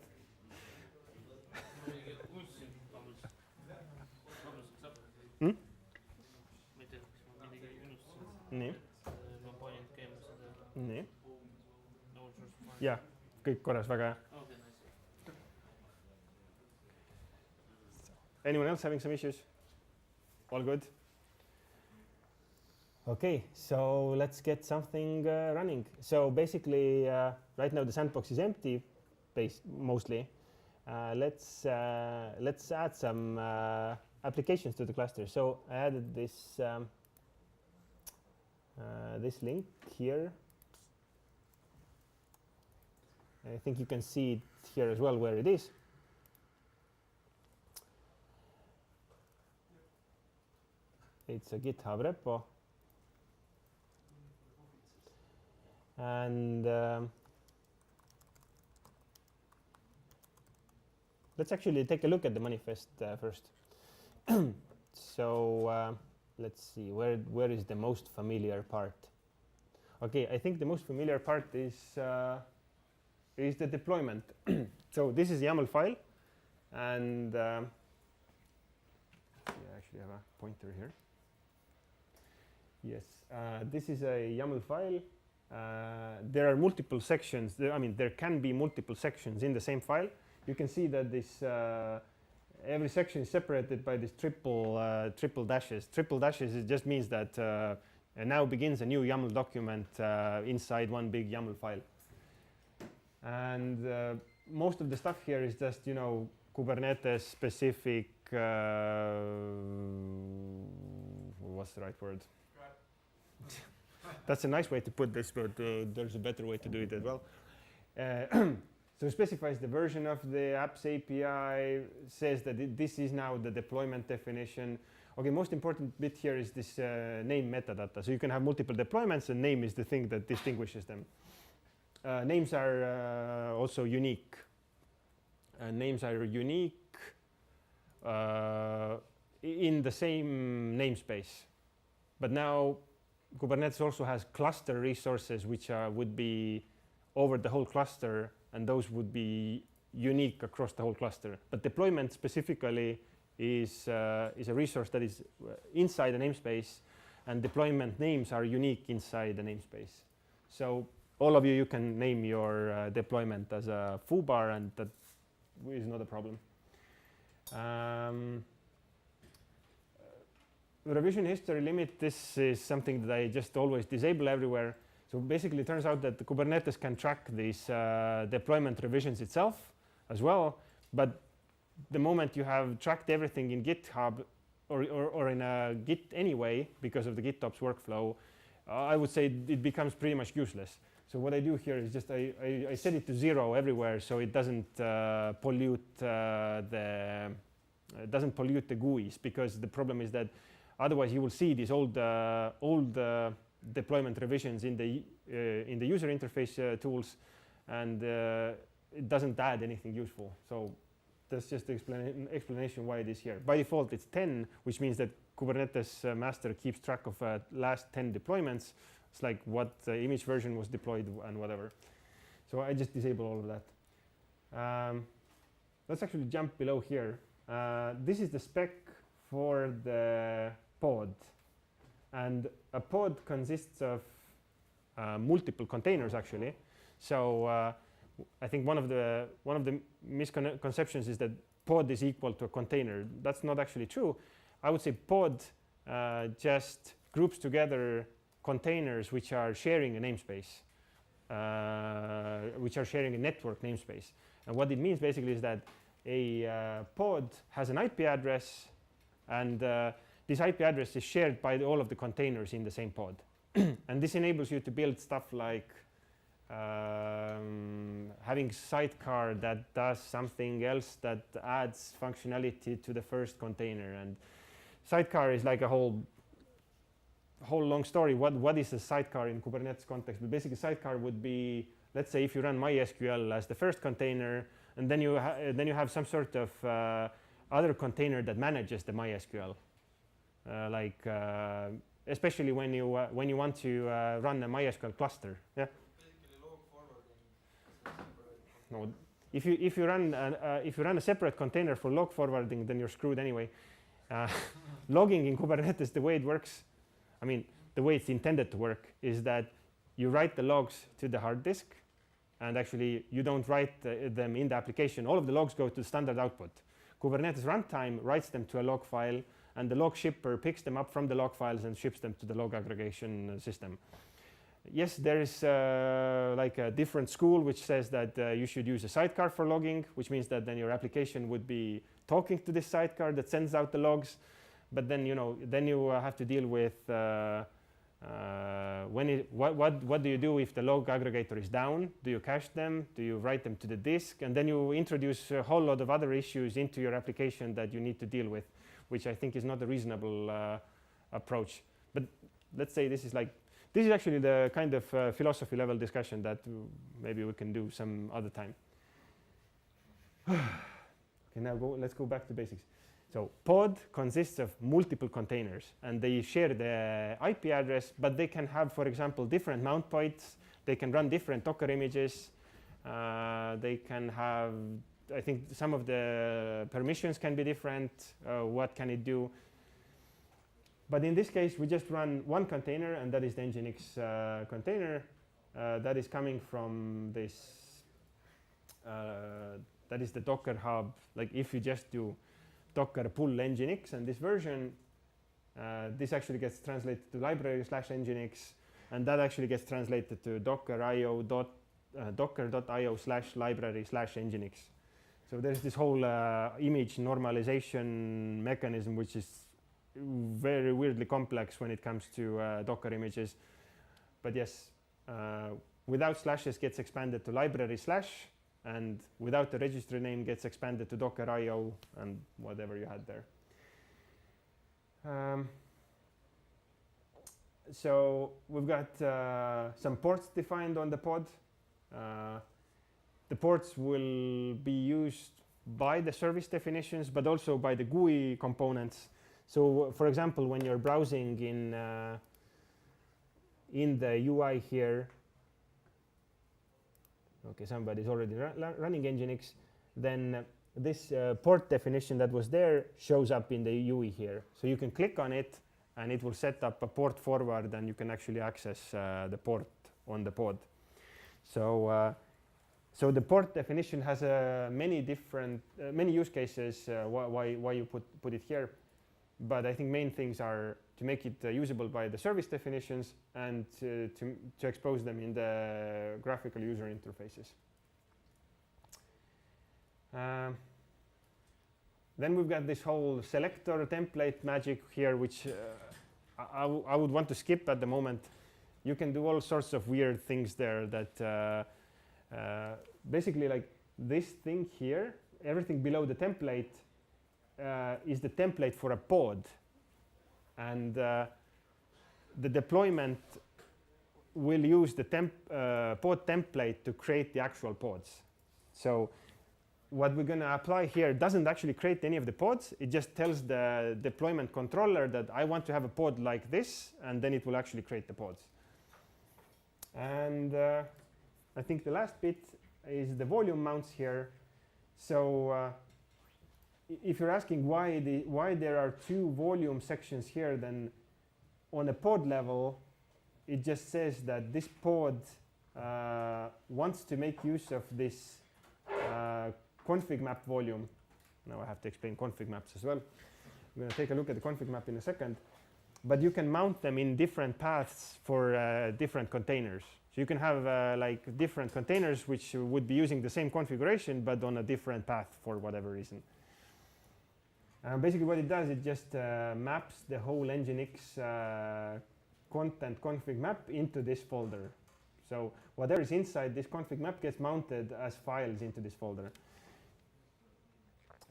ma ei tea, kas ma midagi unustasin. Nii, Ma panin käima seda nii. old source file. Jah, kõik korras, väga hea. Okay, nice. Anyone else having some issues? All good? Okay, so let's get something running. So basically, right now the sandbox is empty, mostly. Let's add some applications to the cluster. So I added this this link here. I think you can see it here as well where it is. It's a GitHub repo. And let's actually take a look at the manifest first. So let's see, where is the most familiar part? Okay, I think the most familiar part is the deployment. So this is YAML file, and I actually have a pointer here. Yes, this is a YAML file. There are multiple sections. There can be multiple sections in the same file. You can see that this every section is separated by these triple dashes. Triple dashes, it just means that now begins a new YAML document inside one big YAML file. And most of the stuff here is just, Kubernetes specific, what's the right word? That's a nice way to put this, but there's a better way to do it as well. So it specifies the version of the apps API, says that this is now the deployment definition. Okay, most important bit here is this name metadata. So you can have multiple deployments, and name is the thing that distinguishes them. Names are also unique. Names are unique in the same namespace. But now Kubernetes also has cluster resources which would be over the whole cluster, and those would be unique across the whole cluster. But deployment specifically is a resource that is inside the namespace, and deployment names are unique inside the namespace. So all of you can name your deployment as a foobar, and that is not a problem. Revision history limit, this is something that I just always disable everywhere. So basically it turns out that the Kubernetes can track these deployment revisions itself as well, but the moment you have tracked everything in GitHub or in a Git anyway, because of the GitOps workflow, I would say it becomes pretty much useless. So what I do here is just I set it to 0 everywhere, so it doesn't pollute the GUIs, because the problem is that otherwise you will see these old deployment revisions in the user interface tools, and it doesn't add anything useful. So that's just the explanation why it is here. By default, it's 10, which means that Kubernetes master keeps track of last 10 deployments. It's like what image version was deployed and whatever. So I just disable all of that. Let's actually jump below here. This is the spec for the pod. And a pod consists of multiple containers, actually. So I think one of the misconceptions is that pod is equal to a container. That's not actually true. I would say pod just groups together containers which are sharing a namespace, which are sharing a network namespace. And what it means basically is that a pod has an IP address, and this IP address is shared by all of the containers in the same pod. And this enables you to build stuff like having sidecar that does something else that adds functionality to the first container. And sidecar is like a whole long story. What is a sidecar in Kubernetes context? But basically, sidecar would be, let's say, if you run MySQL as the first container, and then you have some sort of other container that manages the MySQL, especially when you want to run a MySQL cluster. Yeah. Basically, log forwarding. No, if you run a separate container for log forwarding, then you're screwed anyway. Logging in Kubernetes, the way it works, the way it's intended to work, is that you write the logs to the hard disk, and actually you don't write them in the application. All of the logs go to standard output. Kubernetes runtime writes them to a log file, and the log shipper picks them up from the log files and ships them to the log aggregation system. Yes, there is like a different school which says that you should use a sidecar for logging, which means that then your application would be talking to this sidecar that sends out the logs. But then you have to deal with what do you do if the log aggregator is down? Do you cache them? Do you write them to the disk? And then you introduce a whole lot of other issues into your application that you need to deal with, which I think is not a reasonable approach. But let's say this is actually the kind of philosophy level discussion that maybe we can do some other time. Okay, now let's go back to basics. So pod consists of multiple containers, and they share the IP address, but they can have, for example, different mount points. They can run different Docker images. They can have, I think some of the permissions can be different. What can it do? But in this case, we just run one container, and that is the Nginx container that is coming from this. That is the Docker Hub. Like if you just do Docker pull Nginx and this version, this actually gets translated to library/Nginx, and that actually gets translated to docker.io docker.io/library/Nginx. So there's this whole image normalization mechanism, which is very weirdly complex when it comes to Docker images. But yes, without slashes gets expanded to library/, and without the registry name gets expanded to docker.io and whatever you had there. So we've got some ports defined on the pod. The ports will be used by the service definitions, but also by the GUI components. So for example, when you're browsing in the UI here, okay, somebody's already running Nginx, then this port definition that was there shows up in the UI here. So you can click on it, and it will set up a port forward, and you can actually access the port on the pod. So so the port definition has many different many use cases why you put it here. But I think main things are to make it usable by the service definitions and to expose them in the graphical user interfaces. Then we've got this whole selector template magic here, which I would want to skip at the moment. You can do all sorts of weird things there that basically like this thing here, everything below the template is the template for a pod. And the deployment will use the pod template to create the actual pods. So what we're going to apply here doesn't actually create any of the pods. It just tells the deployment controller that I want to have a pod like this, and then it will actually create the pods. And I think the last bit is the volume mounts here. So if you're asking why there are two volume sections here, then on a pod level, it just says that this pod wants to make use of this config map volume. Now I have to explain config maps as well. I'm going to take a look at the config map in a second. But you can mount them in different paths for different containers. So you can have like different containers which would be using the same configuration but on a different path for whatever reason. Basically what it does, it just maps the whole Nginx content config map into this folder. So whatever is inside this config map gets mounted as files into this folder.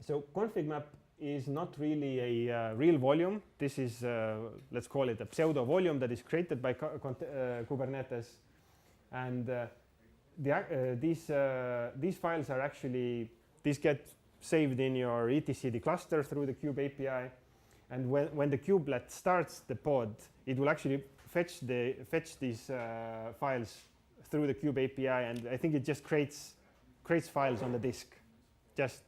So config map is not really a real volume. This is, let's call it a pseudo volume that is created by Kubernetes. And these files are actually, these get saved in your etcd cluster through the kube API. And when the kubelet starts the pod, it will actually fetch these files through the kube API. And I think it just creates files on the disk. Just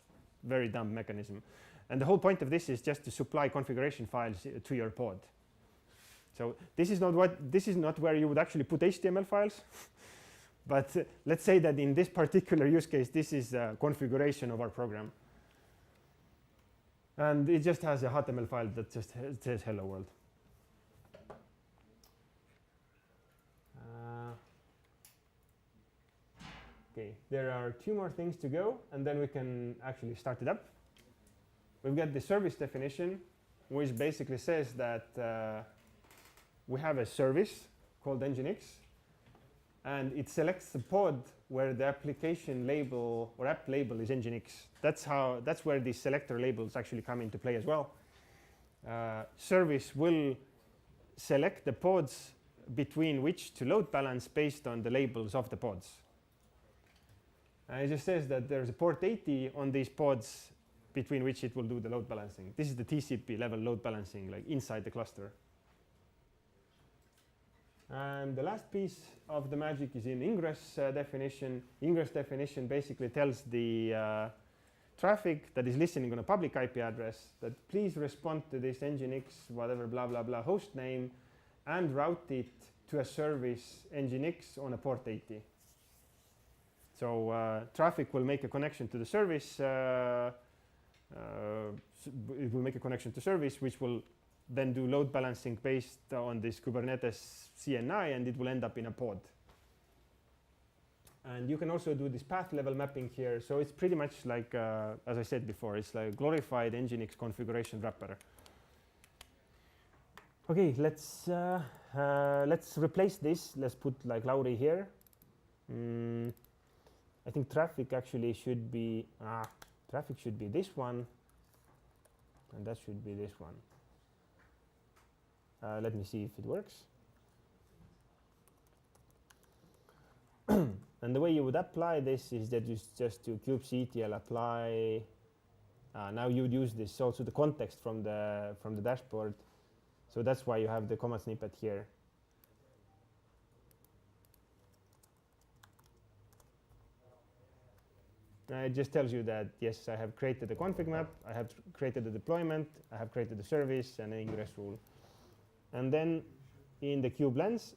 very dumb mechanism. And the whole point of this is just to supply configuration files to your pod. So this is not where you would actually put HTML files. But let's say that in this particular use case, this is a configuration of our program. And it just has a HTML file that just says hello world. Okay, there are two more things to go, and then we can actually start it up. We've got the service definition, which basically says that we have a service called Nginx, and it selects the pod where the application label or app label is Nginx. That's where these selector labels actually come into play as well. Service will select the pods between which to load balance based on the labels of the pods. It just says that there's a port 80 on these pods between which it will do the load balancing. This is the TCP level load balancing, like inside the cluster. And the last piece of the magic is in ingress definition. Ingress definition basically tells the traffic that is listening on a public IP address, that please respond to this nginx whatever blah blah blah host name and route it to a service nginx on a port 80. So traffic will make a connection to the service. It will make a connection to service, which will then do load balancing based on this Kubernetes CNI, and it will end up in a pod. And you can also do this path level mapping here. So it's pretty much like, as I said before, it's like glorified nginx configuration wrapper. Okay, let's replace this. Let's put like Lauri here. I think traffic actually should be traffic should be this one, and that should be this one. Let me see if it works. And the way you would apply this is that you just do kubectl apply. Now you would use this also the context from the dashboard. So that's why you have the command snippet here. It just tells you that yes, I have created a config map, I have created a deployment, I have created a service and an ingress rule. And then in the kube lens,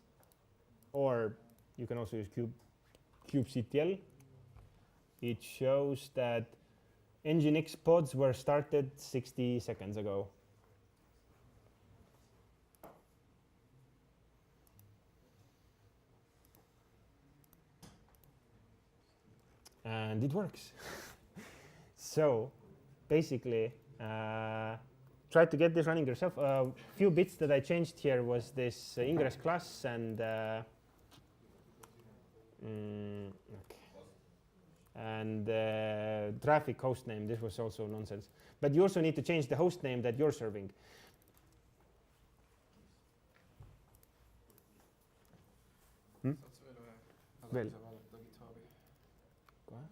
or you can also use kubectl, it shows that nginx pods were started 60 seconds ago. And it works. So basically, try to get this running yourself. A few bits that I changed here was this ingress class and traffic host name. This was also nonsense. But you also need to change the host name that you're serving. Veel. Kohe.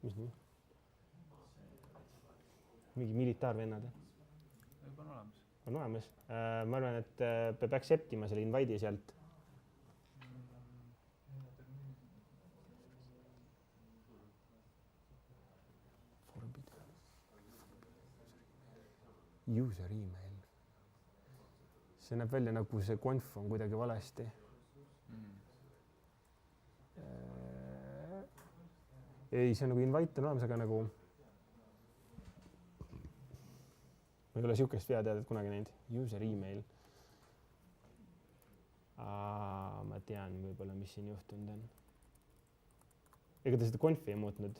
Mis nii? Mingi militaarvennad? Juba on olemas. On olemas. Ma arvan, et peab acceptima selle invite'i sealt. User email. See näeb välja nagu see conf on kuidagi valesti. Ei, see on nagu invite on olemas, aga nagu ma ei ole siukest veateadet kunagi näinud. User email. Ma tean võib-olla, mis siin juhtunud on. Ega ta seda confi ei muutnud.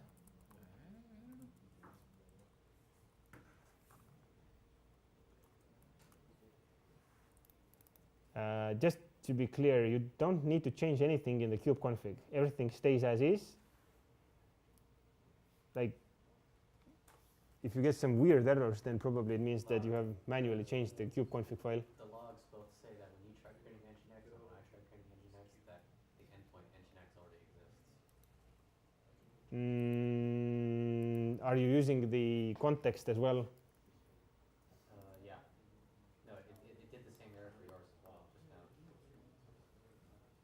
Just to be clear, you don't need to change anything in the kube config. Everything stays as is. Like, if you get some weird errors, then probably it means that you have manually changed the kube config file. The logs both say that when you try creating nginx and when I try creating nginx, that the endpoint nginx already exists. Are you using the context as well? Yeah. No, it did the same error for yours as well, just now.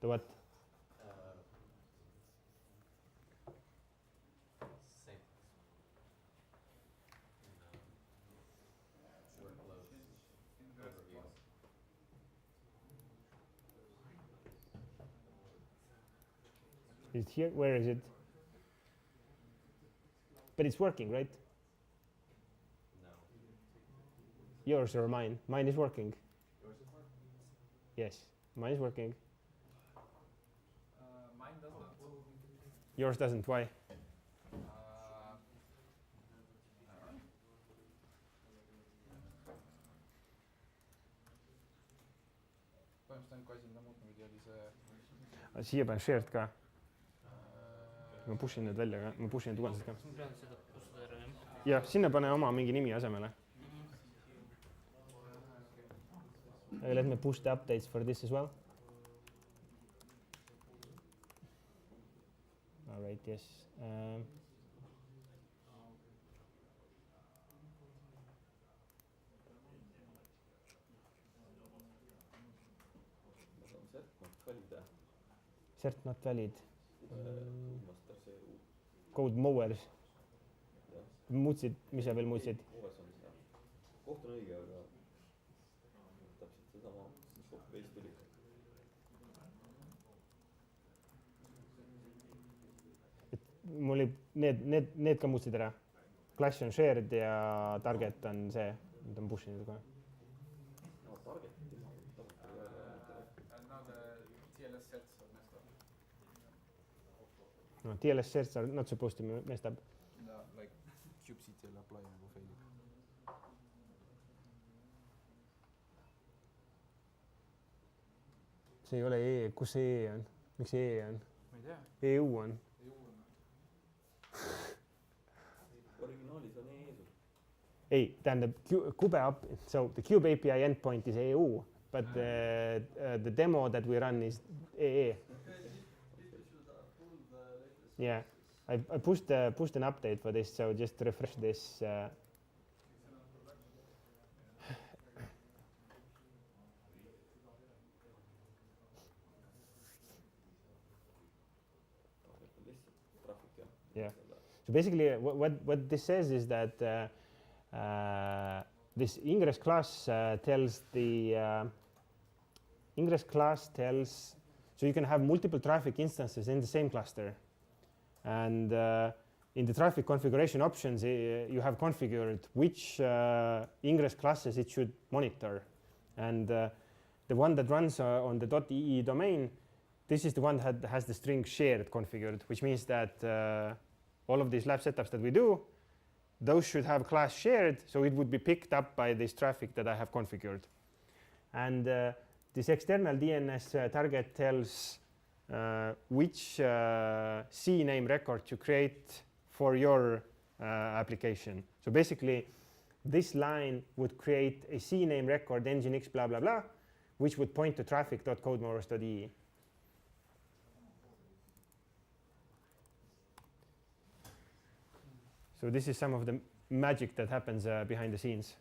The what? Same. Workload overview. Is it here? Where is it? But it's working, right? No. Yours or mine? Mine is working. Yours is working? Yes, mine is working. Mine does not. Yours doesn't. Why? Põhimõtteliselt ainuke asi, mida muutma pidi, oli see Siia panen shared ka. Ma pushin need välja ka. Ma pushin need uuendused ka. Ma pean seda pustada ära, jah. Ja, sinna pane oma mingi nimi asemele. Let me push the updates for this as well. All right, yes. Cert not valid. code mowers. muutsid, mis sa veel muutsid? OS on seda. Koht on õige, aga täpselt seesama, mis copy-paste tuli. Mul oli need ka muutsid ära. Clash on shared ja target on see, nüüd on push inud kohe. No target ei tea. And now the TLS sets are messed up. No, TLS sets are not supposed to be messed up. No, like kubectl apply nagu failib. See ei ole E, kus see E on? Miks see E on? Ma ei tea. EU on. Originaalis on EE-sul. Ei, tähendab so the Kube API endpoint is EU, but the demo that we run is EE. Yeah, I pushed an update for this, so just refresh this. Yeah. So basically, what this says is that this ingress class tells the ingress class tells, so you can have multiple traffic instances in the same cluster, and in the traffic configuration options, you have configured which ingress classes it should monitor, and the one that runs on the .ee domain. This is the one that has the string shared configured, which means that all of these lab setups that we do, those should have class shared, so it would be picked up by this traffic that I have configured. And this external DNS target tells which CNAME record to create for your application. So basically, this line would create a CNAME record nginx blah, blah, blah, which would point to traffic.codemowers.ee. So this is some of the magic that happens behind the scenes.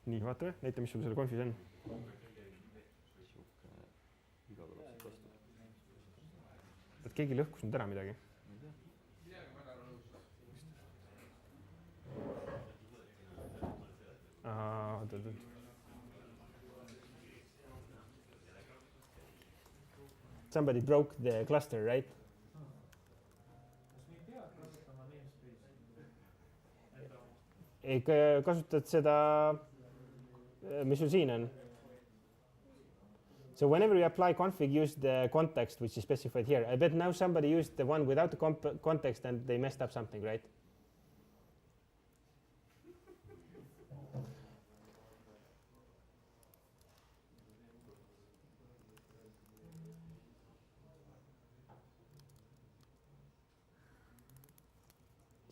nii, vaatame, näita, mis sul selle konfis on. Et keegi lõhkus nüüd ära midagi. Somebody broke the cluster, right? Ei, kasutad seda, mis sul siin on. So whenever you apply config, use the context which is specified here. I bet now somebody used the one without the context and they messed up something, right?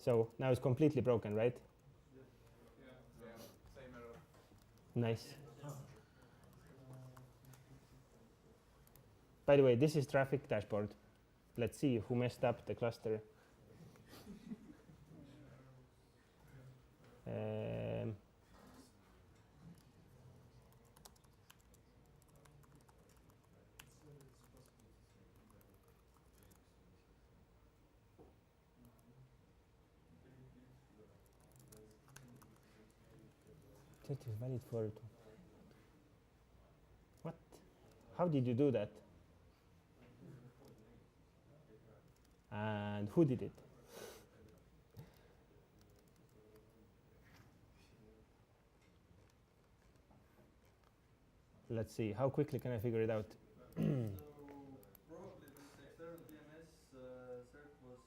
So now it's completely broken, right? Yeah, same error. Nice. By the way, this is traffic dashboard. Let's see who messed up the cluster. That is valid for what? How did you do that? And who did it? Let's see, how quickly can I figure it out? So probably this external DNS cert was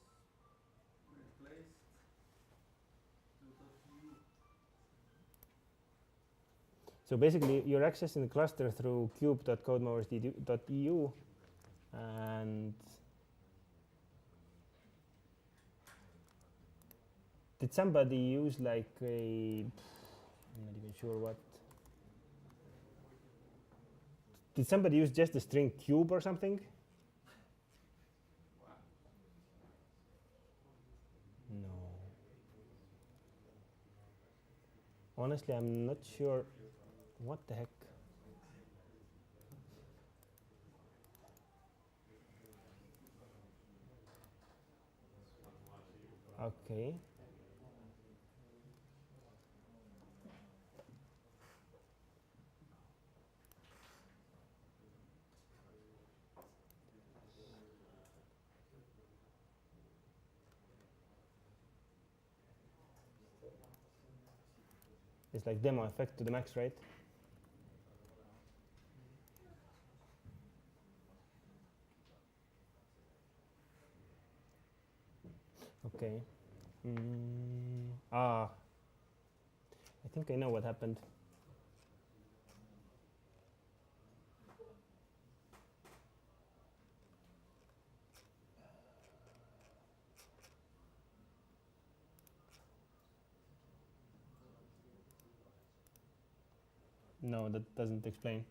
replaced to .u. So basically, you're accessing the cluster through cube.codemowers.eu, and did somebody use like a, I'm not even sure what. Did somebody use just the string cube or something? No. Honestly, I'm not sure. What the heck? Okay. It's like demo effect to the max, right? Okay. I think I know what happened. No, that doesn't explain.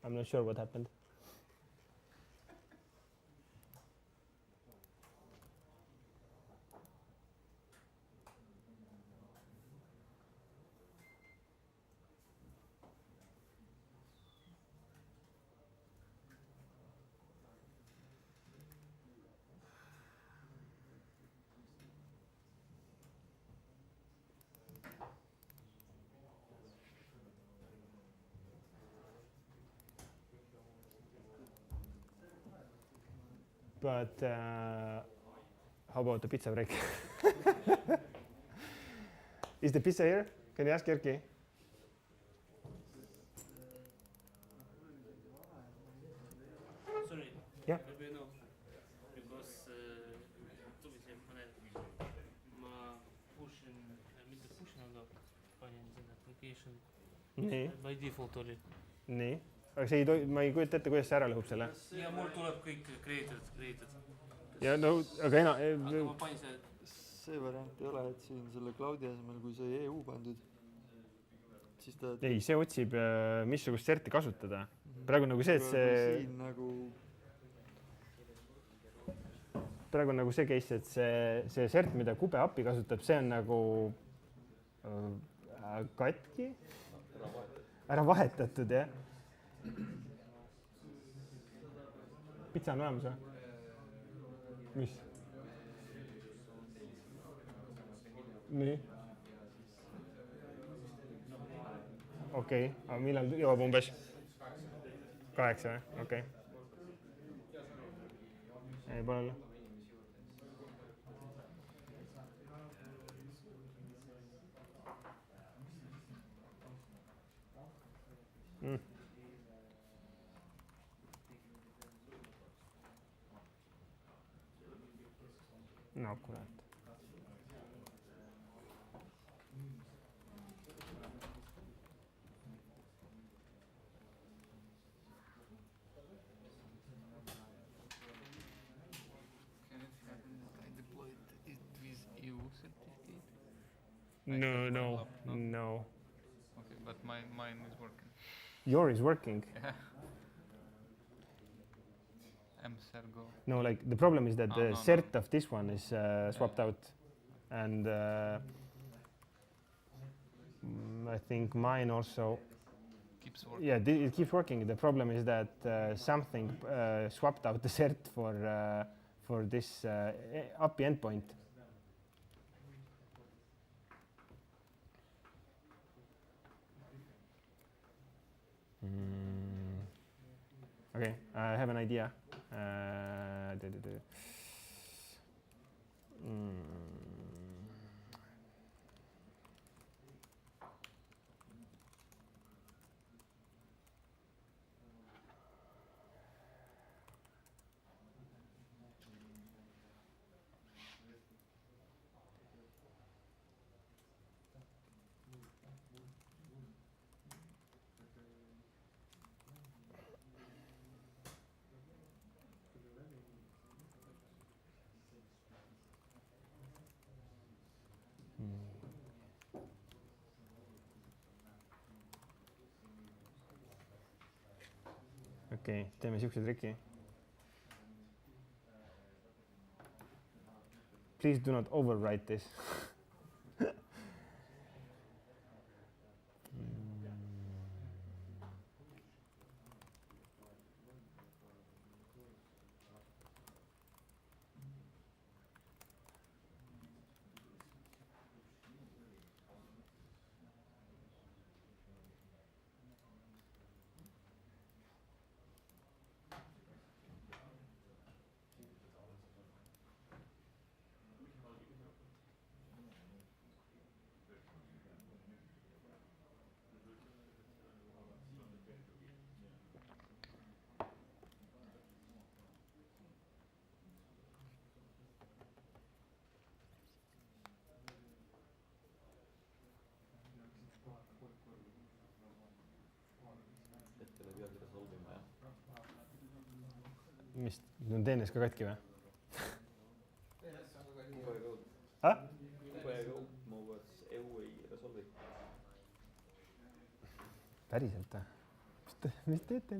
I'm not sure what happened. But how about the pizza break? Is the pizza here? Can you ask Erki? Sorry. Yeah. Maybe no. Because tuli see panel. Ma pushin, mitte pushin, aga panin sinna application. nii, By default oli. nii. Aga see ei toi-, ma ei kujuta ette, kuidas see ära lõhub selle. Ja mul tuleb kõik created. Ja no, aga Aga ma panin see, see variant ei ole, et siin selle cloud'i asemel, kui sai EU pandud, siis ta ei, see otsib, missugust serti kasutada. Praegu nagu see, et see, siin nagu praegu on nagu see case, et see sert, mida Kube API kasutab, see on nagu katki. Ära vahetatud, jah. Pitsa on olemas või? Mis? Nii. Okei, aga millal jõuab umbes? 8 või? Okei. Ei, pole olla. No kurat. Can it happen that I deployed it with EU certificate? No, have no, one laptop. no. Okay, but mine is working. Yours is working. Yeah. Sergo. No, like the problem is that the no, cert of this one is swapped out, and I think mine also. Keeps working. Yeah, it keeps working. The problem is that something swapped out the cert for this API endpoint. Okay, I have an idea. Okei, teeme siukse triki. Please do not overwrite this. mis, on DNS ka katki või? Kubercode. Ah? Kubercode movers EU ei resolve'i. Päriselt või? Mis teete?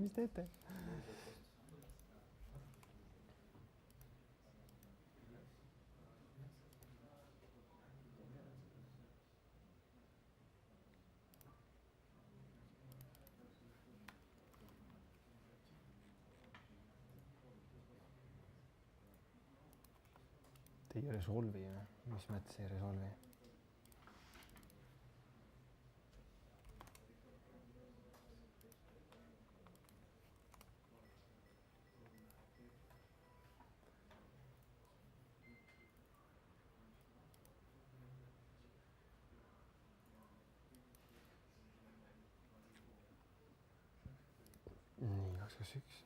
Te ei resolve'i või? Mis mõttes ei resolve'i? Nii, 221.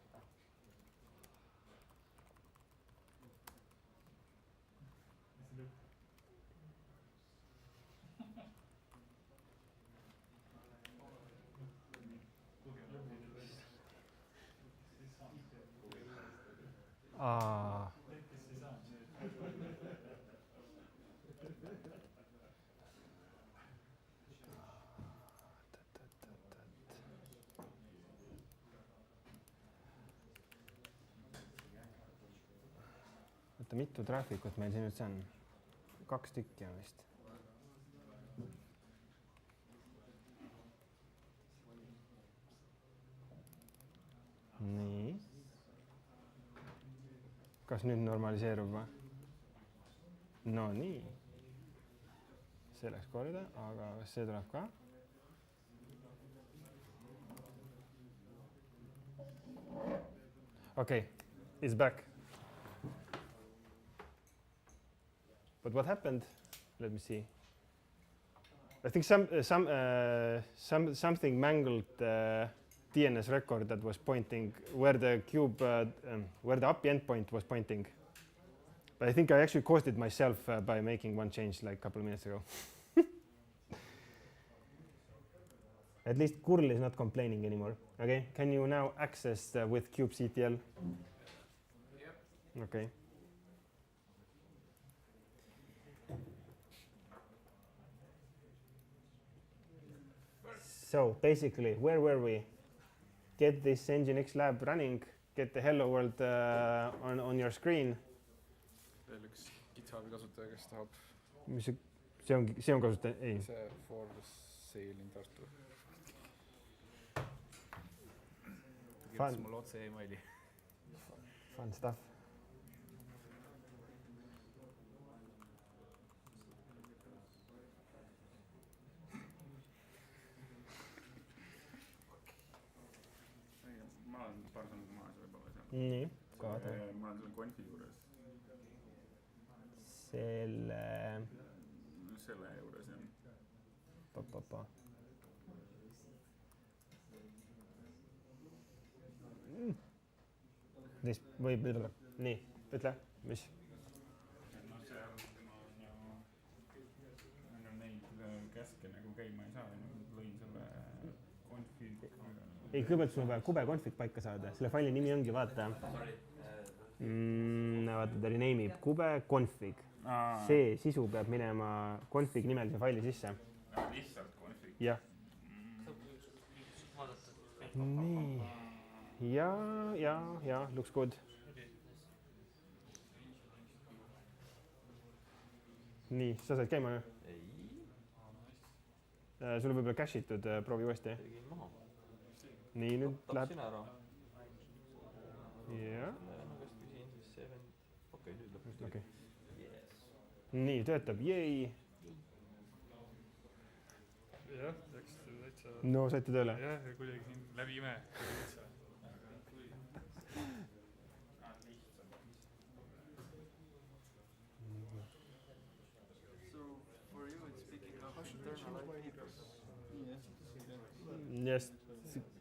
Aa. Oota, mitu traffikut meil siin üldse on? 2 tükki on vist. Nii. Kas nüüd normaliseerub või? No nii. See läks korda, aga kas see tuleb ka? Okay, it's back. But what happened? Let me see. I think something mangled DNS record that was pointing where the where the API endpoint was pointing. But I think I actually caused it myself by making one change like a couple of minutes ago. At least curl is not complaining anymore. Okay, can you now access with kubectl? Yep. Okay. So basically, where were we? Get this Nginx lab running, get the hello world on your screen. Veel üks GitHubi kasutaja, kes tahab. Mis see on kasutaja? Ei. See for sale in Tartu. Ta kirjutas mulle otse emaili. Fun stuff. Ma olen paar sammu maas võib-olla seal. Nii, kaada. Ma olen seal konfi juures. Selle juures jah. Pa. Võib ütle. Nii, ütle, mis? No seal on ju neid käske nagu käima ei saa, lõin selle konfi. Ei, kõigepealt sul on vaja kubeconfig paika saada, selle faili nimi ongi, vaata. Vaata, ta rename'ib kubeconfig. See sisu peab minema config nimelise faili sisse. Lihtsalt konfig? Jah. Nii. Ja, looks good. Nii, sa said käima ju? Ei. Sul võib-olla cache itud, proovi uuesti. Tegin maha. Nii, nüüd läheb. Tapsin ära. Jah. Käest küsin siis 7. Okei, nüüd lõpuks tuli. Okay. Yes. Nii, töötab, jäi. Jah, läks täitsa. No, saite tööle? Jah, kuidagi siin läbi ime. So for you it's picking up internal IP address.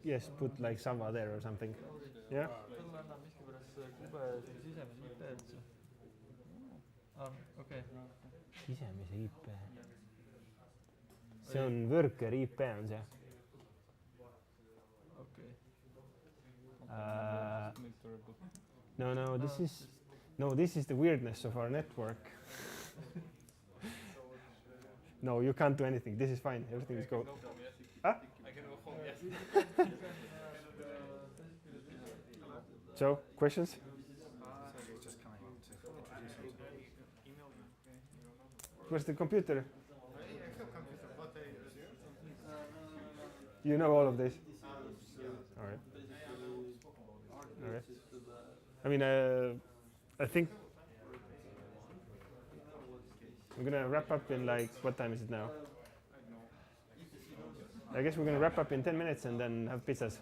Yes, put like Sava there or something. Yeah. Mulle annab miskipärast kube sisemise IP üldse. Okei. Sisemise IP. See on worker IP on see. Okei. No, this is the weirdness of our network. No, you can't do anything. This is fine. Everything is go. Huh? I can go home, yes. So, questions? Just coming to introduce himself. Where's the computer? I have computer, but You know all of this. All right. All right. I mean, I think we're gonna wrap up in like, what time is it now? I guess we're gonna wrap up in 10 minutes and then have pizzas.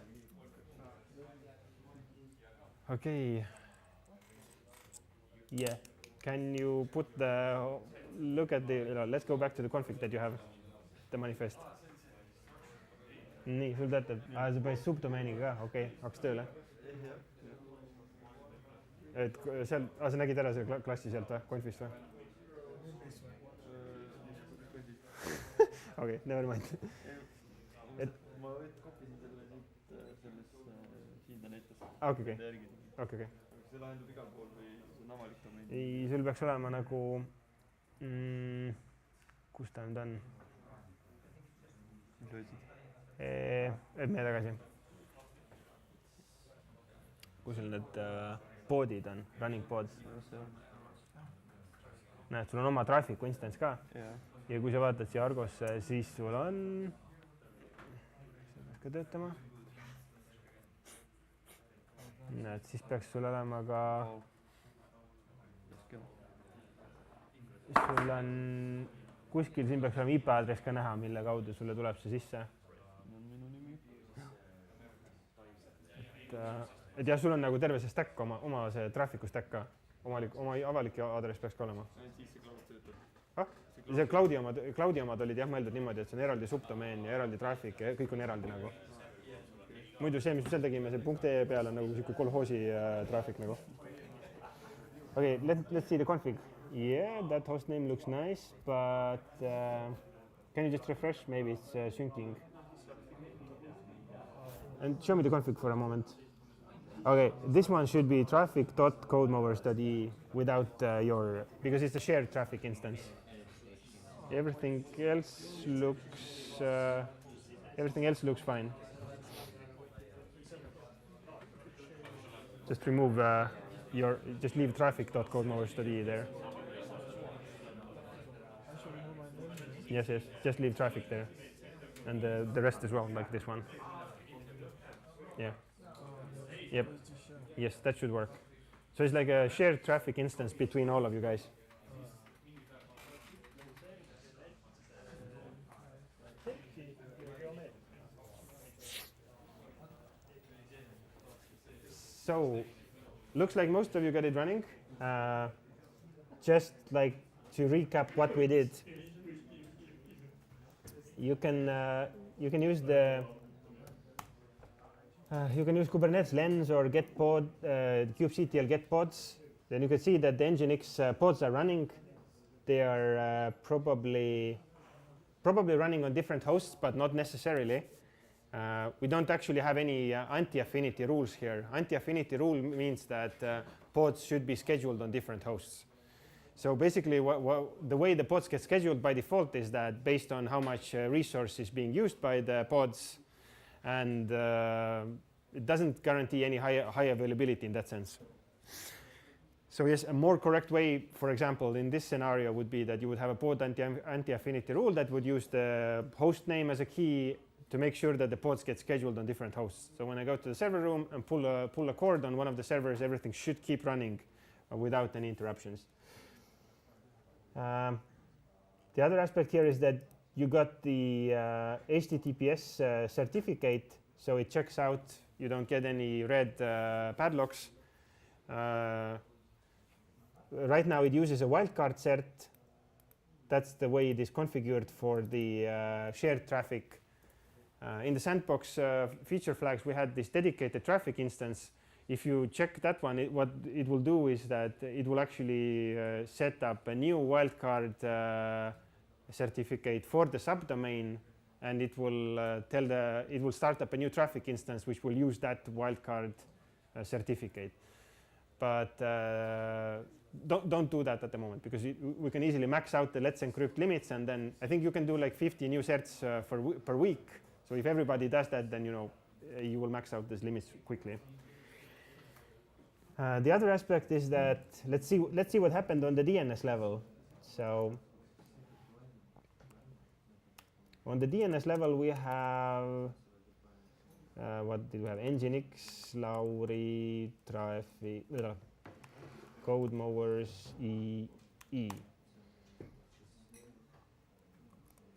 Okay. Yeah. Can you put look at let's go back to the config that you have, the manifest. nii, sul töötab, sa panid subdomeeniga ka, okei, hakkas tööle. Et seal, sa nägid ära selle klassi sealt või, konfist või? Okei, never mind. ma kopisin selle siit sellest, siin ta näitas. Okei. See lahendub igal pool või see on avalik domein? Ei, sul peaks olema nagu, kus ta nüüd on? Et meie tagasi. Kus sul need poodid on, running pods? Näed, sul on oma traffic'u instance ka. Ja kui sa vaatad siia Argosse, siis sul on, see peaks ka töötama. Näed, siis peaks sul olema ka, sul on kuskil, siin peaks olema IP aadress ka näha, mille kaudu sulle tuleb see sisse. Et jah, sul on nagu terve see stack, oma see traffic'u stack ka, oma avalik aadress peaks ka olema. See cloudi omad olid jah mõeldud niimoodi, et see on eraldi subdomeen ja eraldi traffic ja kõik on eraldi nagu. Muidu see, mis me seal tegime, see .ee peal on nagu siuke kolhoosi traffic nagu. Okay, let's see the config. Yeah, that hostname looks nice, but can you just refresh? Maybe it's syncing. And show me the config for a moment. Okay, this one should be traffic.codemowers.de without because it's a shared traffic instance. Everything else looks fine. Just remove just leave traffic.codemowers.de there. Yes, just leave traffic there, and the rest as well, like this one. Yeah. Yep. Yes, that should work. So it's like a shared traffic instance between all of you guys. So, looks like most of you got it running. Just like to recap what we did, you can use Kubernetes Lens or get pod, kubectl get pods. Then you can see that the Nginx pods are running. They are probably running on different hosts, but not necessarily. We don't actually have any anti-affinity rules here. Anti-affinity rule means that pods should be scheduled on different hosts. So basically, the way the pods get scheduled by default is that based on how much resource is being used by the pods, and it doesn't guarantee any high availability in that sense. So yes, a more correct way, for example, in this scenario would be that you would have a pod anti-affinity rule that would use the host name as a key to make sure that the pods get scheduled on different hosts. So when I go to the server room and pull a cord on one of the servers, everything should keep running without any interruptions. The other aspect here is that you got the HTTPS certificate, so it checks out. You don't get any red padlocks. Right now it uses a wildcard cert. That's the way it is configured for the shared traffic. In the sandbox feature flags, we had this dedicated traffic instance. If you check that one, what it will do is that it will actually set up a new wildcard certificate for the subdomain, and it will start up a new traffic instance which will use that wildcard certificate. but don't do that at the moment, because we can easily max out the let's encrypt limits, and then I think you can do like 50 new certs per week. So if everybody does that, then you will max out these limits quickly. The other aspect is that let's see what happened on the DNS level. So on the DNS level, we have what did we have? Nginx, Lauri, Traffic, Code Mowers, EE.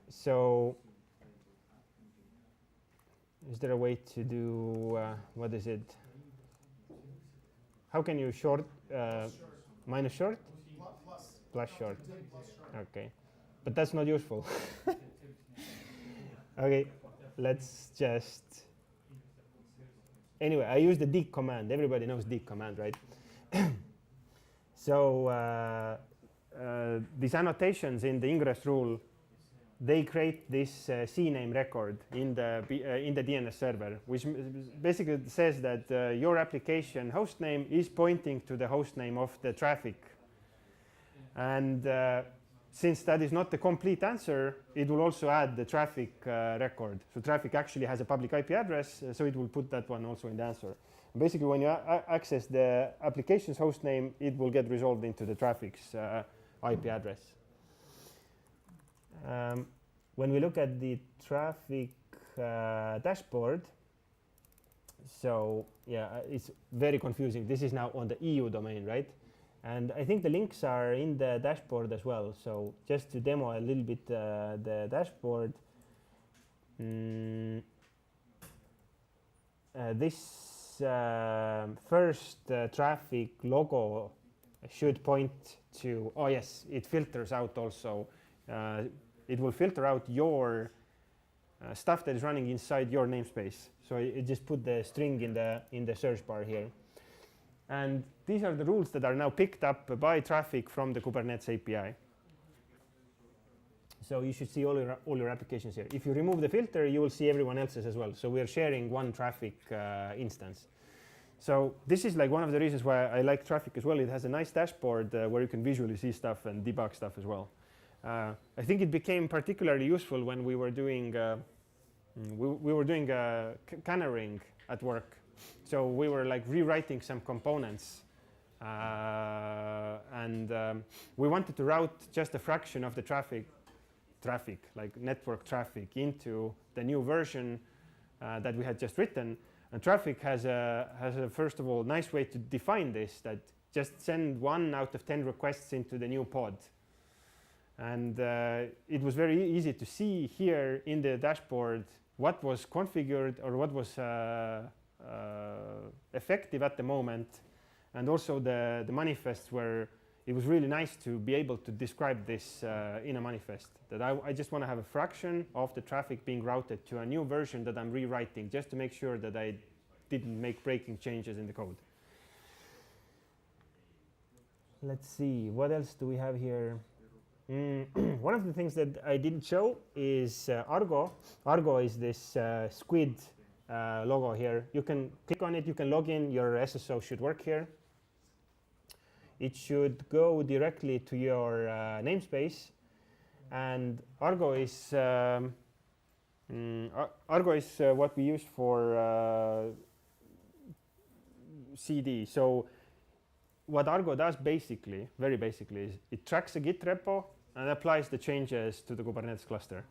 So is there a way to do what is it? How can you short minus short? Plus short. Okay, but that's not useful. Okay, let's just. Anyway, I use the dig command. Everybody knows dig command, right? So these annotations in the ingress rule, they create this CNAME record in the DNS server, which basically says that your application hostname is pointing to the hostname of the traffic. And since that is not the complete answer, it will also add the traffic record. So traffic actually has a public IP address, so it will put that one also in the answer. Basically, when you access the application's hostname, it will get resolved into the traffic's IP address. When we look at the traffic dashboard, so yeah, it's very confusing. This is now on the EU domain, right? And I think the links are in the dashboard as well. So just to demo a little bit the dashboard, this first traffic logo should point to, oh yes, it filters out also. It will filter out your stuff that is running inside your namespace. So it just put the string in the search bar here. And these are the rules that are now picked up by traffic from the Kubernetes API. So you should see all your applications here. If you remove the filter, you will see everyone else's as well. So we are sharing one traffic instance. So this is like one of the reasons why I like traffic as well. It has a nice dashboard where you can visually see stuff and debug stuff as well. I think it became particularly useful when we were doing canary at work. So we were like rewriting some components, and we wanted to route just a fraction of the traffic, like network traffic, into the new version that we had just written. And traffic has a first of all nice way to define this, that just send 1 out of 10 requests into the new pod. And it was very easy to see here in the dashboard what was configured or what was effective at the moment, and also the manifests where it was really nice to be able to describe this in a manifest, that I just want to have a fraction of the traffic being routed to a new version that I'm rewriting, just to make sure that I didn't make breaking changes in the code. Let's see, what else do we have here? One of the things that I didn't show is Argo. Argo is this squid logo here. You can click on it, you can log in, your SSO should work here. It should go directly to your namespace, and Argo is what we use for CD. So what Argo does basically, very basically, is it tracks a Git repo and applies the changes to the Kubernetes cluster.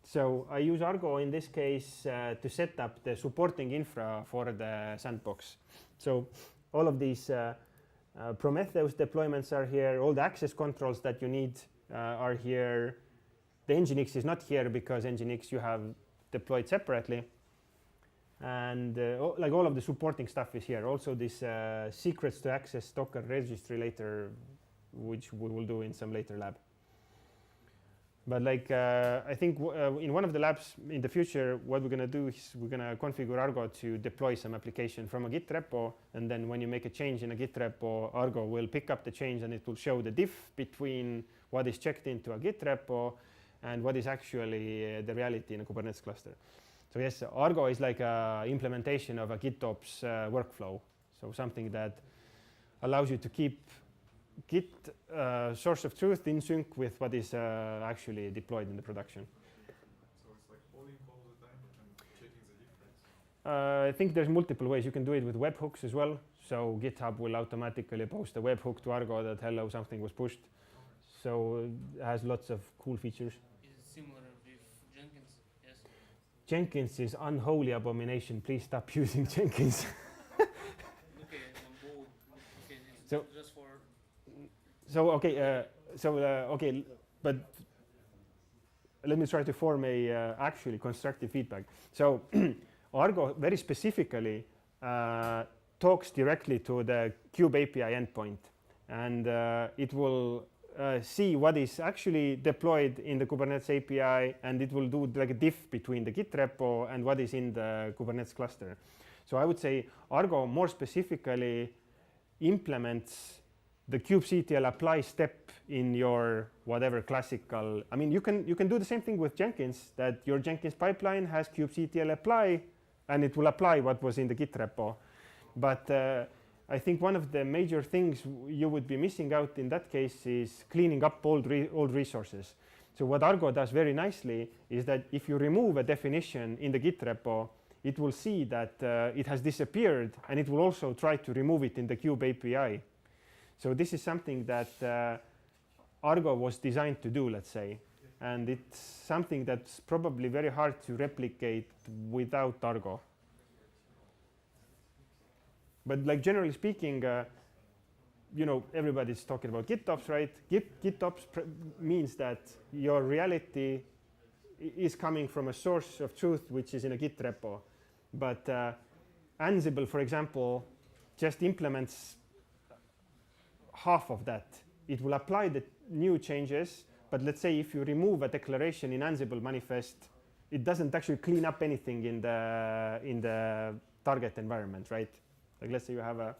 So I use Argo in this case to set up the supporting infra for the sandbox. So all of these Prometheus deployments are here, all the access controls that you need are here. The Nginx is not here because Nginx you have deployed separately. And like all of the supporting stuff is here. Also this secrets to access Docker registry later, which we will do in some later lab. But like I think in one of the labs in the future, what we're going to do is we're going to configure Argo to deploy some application from a Git repo. And then when you make a change in a Git repo, Argo will pick up the change and it will show the diff between what is checked into a Git repo and what is actually the reality in a Kubernetes cluster. So yes, Argo is like an implementation of a GitOps workflow. So something that allows you to keep Git source of truth in sync with what is actually deployed in the production. So it's like polling all the time and checking the difference. I think there's multiple ways. You can do it with webhooks as well. So GitHub will automatically post a webhook to Argo that hello, something was pushed. So it has lots of cool features. Is it similar with Jenkins? Yes. Jenkins is unholy abomination. Please stop using Jenkins. Okay, on board. Okay, it's So- just for So okay, okay, but let me try to form a actually constructive feedback. So Argo very specifically talks directly to the Kube API endpoint, and it will see what is actually deployed in the Kubernetes API, and it will do like a diff between the Git repo and what is in the Kubernetes cluster. So I would say Argo more specifically implements the kubectl apply step in your whatever classical. I mean, you can do the same thing with Jenkins, that your Jenkins pipeline has kubectl apply, and it will apply what was in the Git repo. But I think one of the major things you would be missing out in that case is cleaning up old resources. So what Argo does very nicely is that if you remove a definition in the Git repo, it will see that it has disappeared, and it will also try to remove it in the Kube API. So this is something that Argo was designed to do, let's say, and it's something that's probably very hard to replicate without Argo. But like generally speaking, you know, everybody's talking about GitOps, right? GitOps means that your reality is coming from a source of truth which is in a Git repo. But Ansible, for example, just implements half of that. It will apply the new changes, but let's say if you remove a declaration in Ansible manifest, it doesn't actually clean up anything in the target environment, right? Like let's say you have a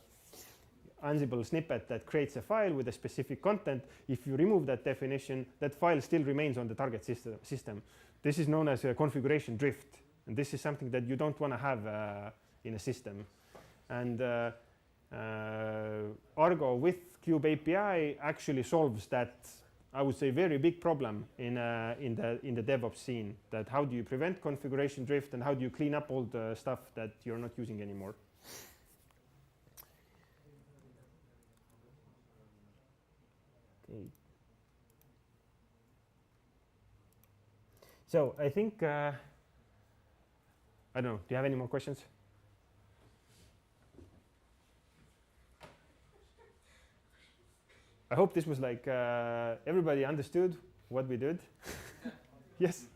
Ansible snippet that creates a file with a specific content. If you remove that definition, that file still remains on the target system. This is known as a configuration drift, and this is something that you don't want to have in a system. And Argo with Kube API actually solves that, I would say, very big problem in the DevOps scene. That how do you prevent configuration drift, and how do you clean up all the stuff that you're not using anymore? Okay. So I think I don't know. Do you have any more questions? I hope this was like everybody understood what we did. Yes,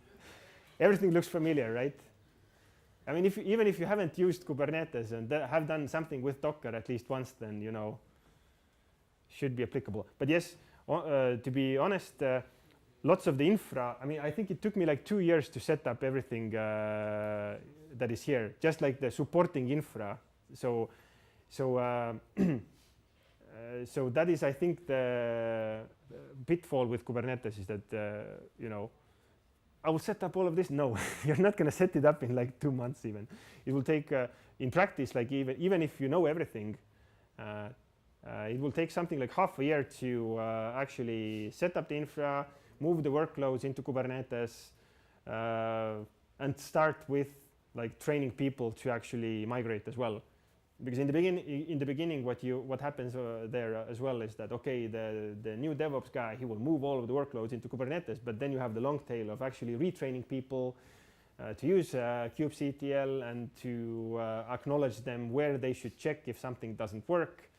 everything looks familiar, right? I mean, even if you haven't used Kubernetes and have done something with Docker at least once, then you know should be applicable. But yes, to be honest, lots of the infra. I mean, I think it took me like 2 years to set up everything that is here, just like the supporting infra. So that is, I think, the pitfall with Kubernetes is that, you know, I will set up all of this. No, you're not going to set it up in like 2 months even. It will take, in practice, like even if you know everything, it will take something like half a year to actually set up the infra, move the workloads into Kubernetes, and start with like training people to actually migrate as well. Because in the beginning, what happens there as well is that, okay, the new DevOps guy, he will move all of the workloads into Kubernetes, but then you have the long tail of actually retraining people to use kubectl and to acknowledge them where they should check if something doesn't work,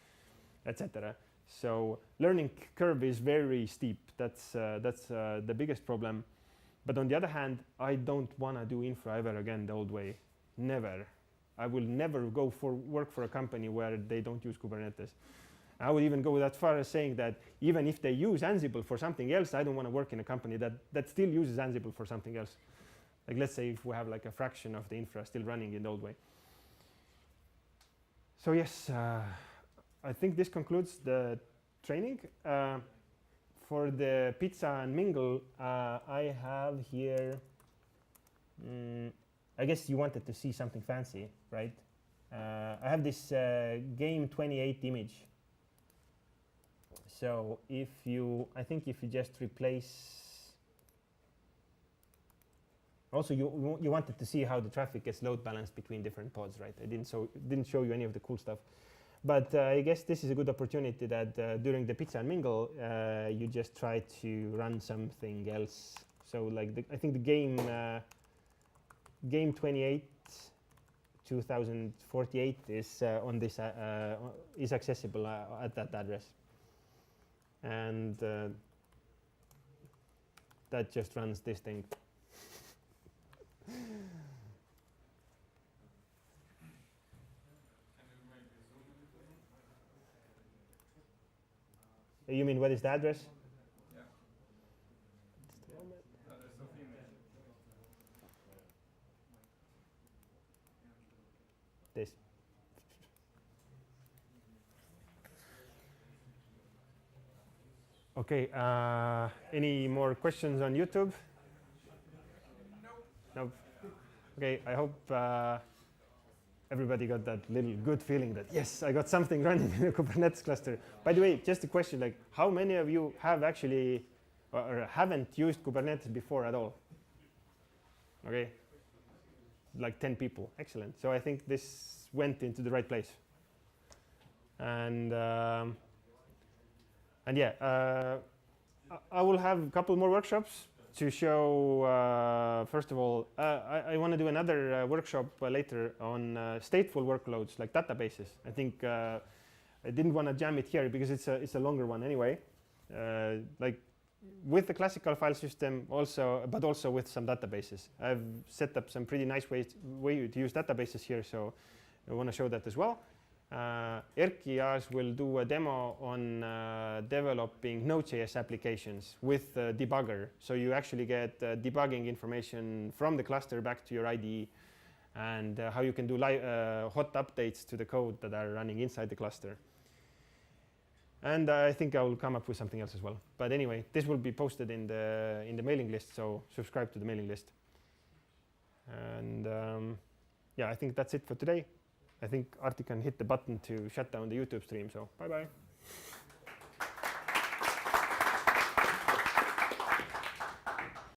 etc. So learning curve is very steep. That's the biggest problem. But on the other hand, I don't want to do infra ever again the old way. Never. I will never go work for a company where they don't use Kubernetes. I would even go that far as saying that even if they use Ansible for something else, I don't want to work in a company that still uses Ansible for something else. Like let's say if we have like a fraction of the infra still running in the old way. So yes, I think this concludes the training. For the pizza and mingle, I have here, I guess you wanted to see something fancy, right? I have this game 28 image. So if you, I think if you just replace. Also, you wanted to see how the traffic gets load balanced between different pods, right? I didn't show you any of the cool stuff, but I guess this is a good opportunity that during the pizza and mingle, you just try to run something else. So like I think the game 28 2048 is on this is accessible at that address, and that just runs this thing. You mean what is the address? Yeah. There's a female. This. Okay. Any more questions on YouTube? Nope. Okay. I hope everybody got that little good feeling that yes, I got something running in a Kubernetes cluster. By the way, just a question: like, how many of you have actually or haven't used Kubernetes before at all? Okay. Like 10 people. Excellent. So I think this went into the right place. And yeah, I will have a couple more workshops to show. First of all, I want to do another workshop later on stateful workloads like databases. I think I didn't want to jam it here because it's a longer one anyway. Like with the classical file system also, but also with some databases. I've set up some pretty nice way to use databases here, so I want to show that as well. Erki will do a demo on developing Node.js applications with debugger. So you actually get debugging information from the cluster back to your IDE, and how you can do hot updates to the code that are running inside the cluster. And I think I will come up with something else as well. But anyway, this will be posted in the mailing list, so subscribe to the mailing list. And yeah, I think that's it for today. I think Arti can hit the button to shut down the YouTube stream, so bye-bye.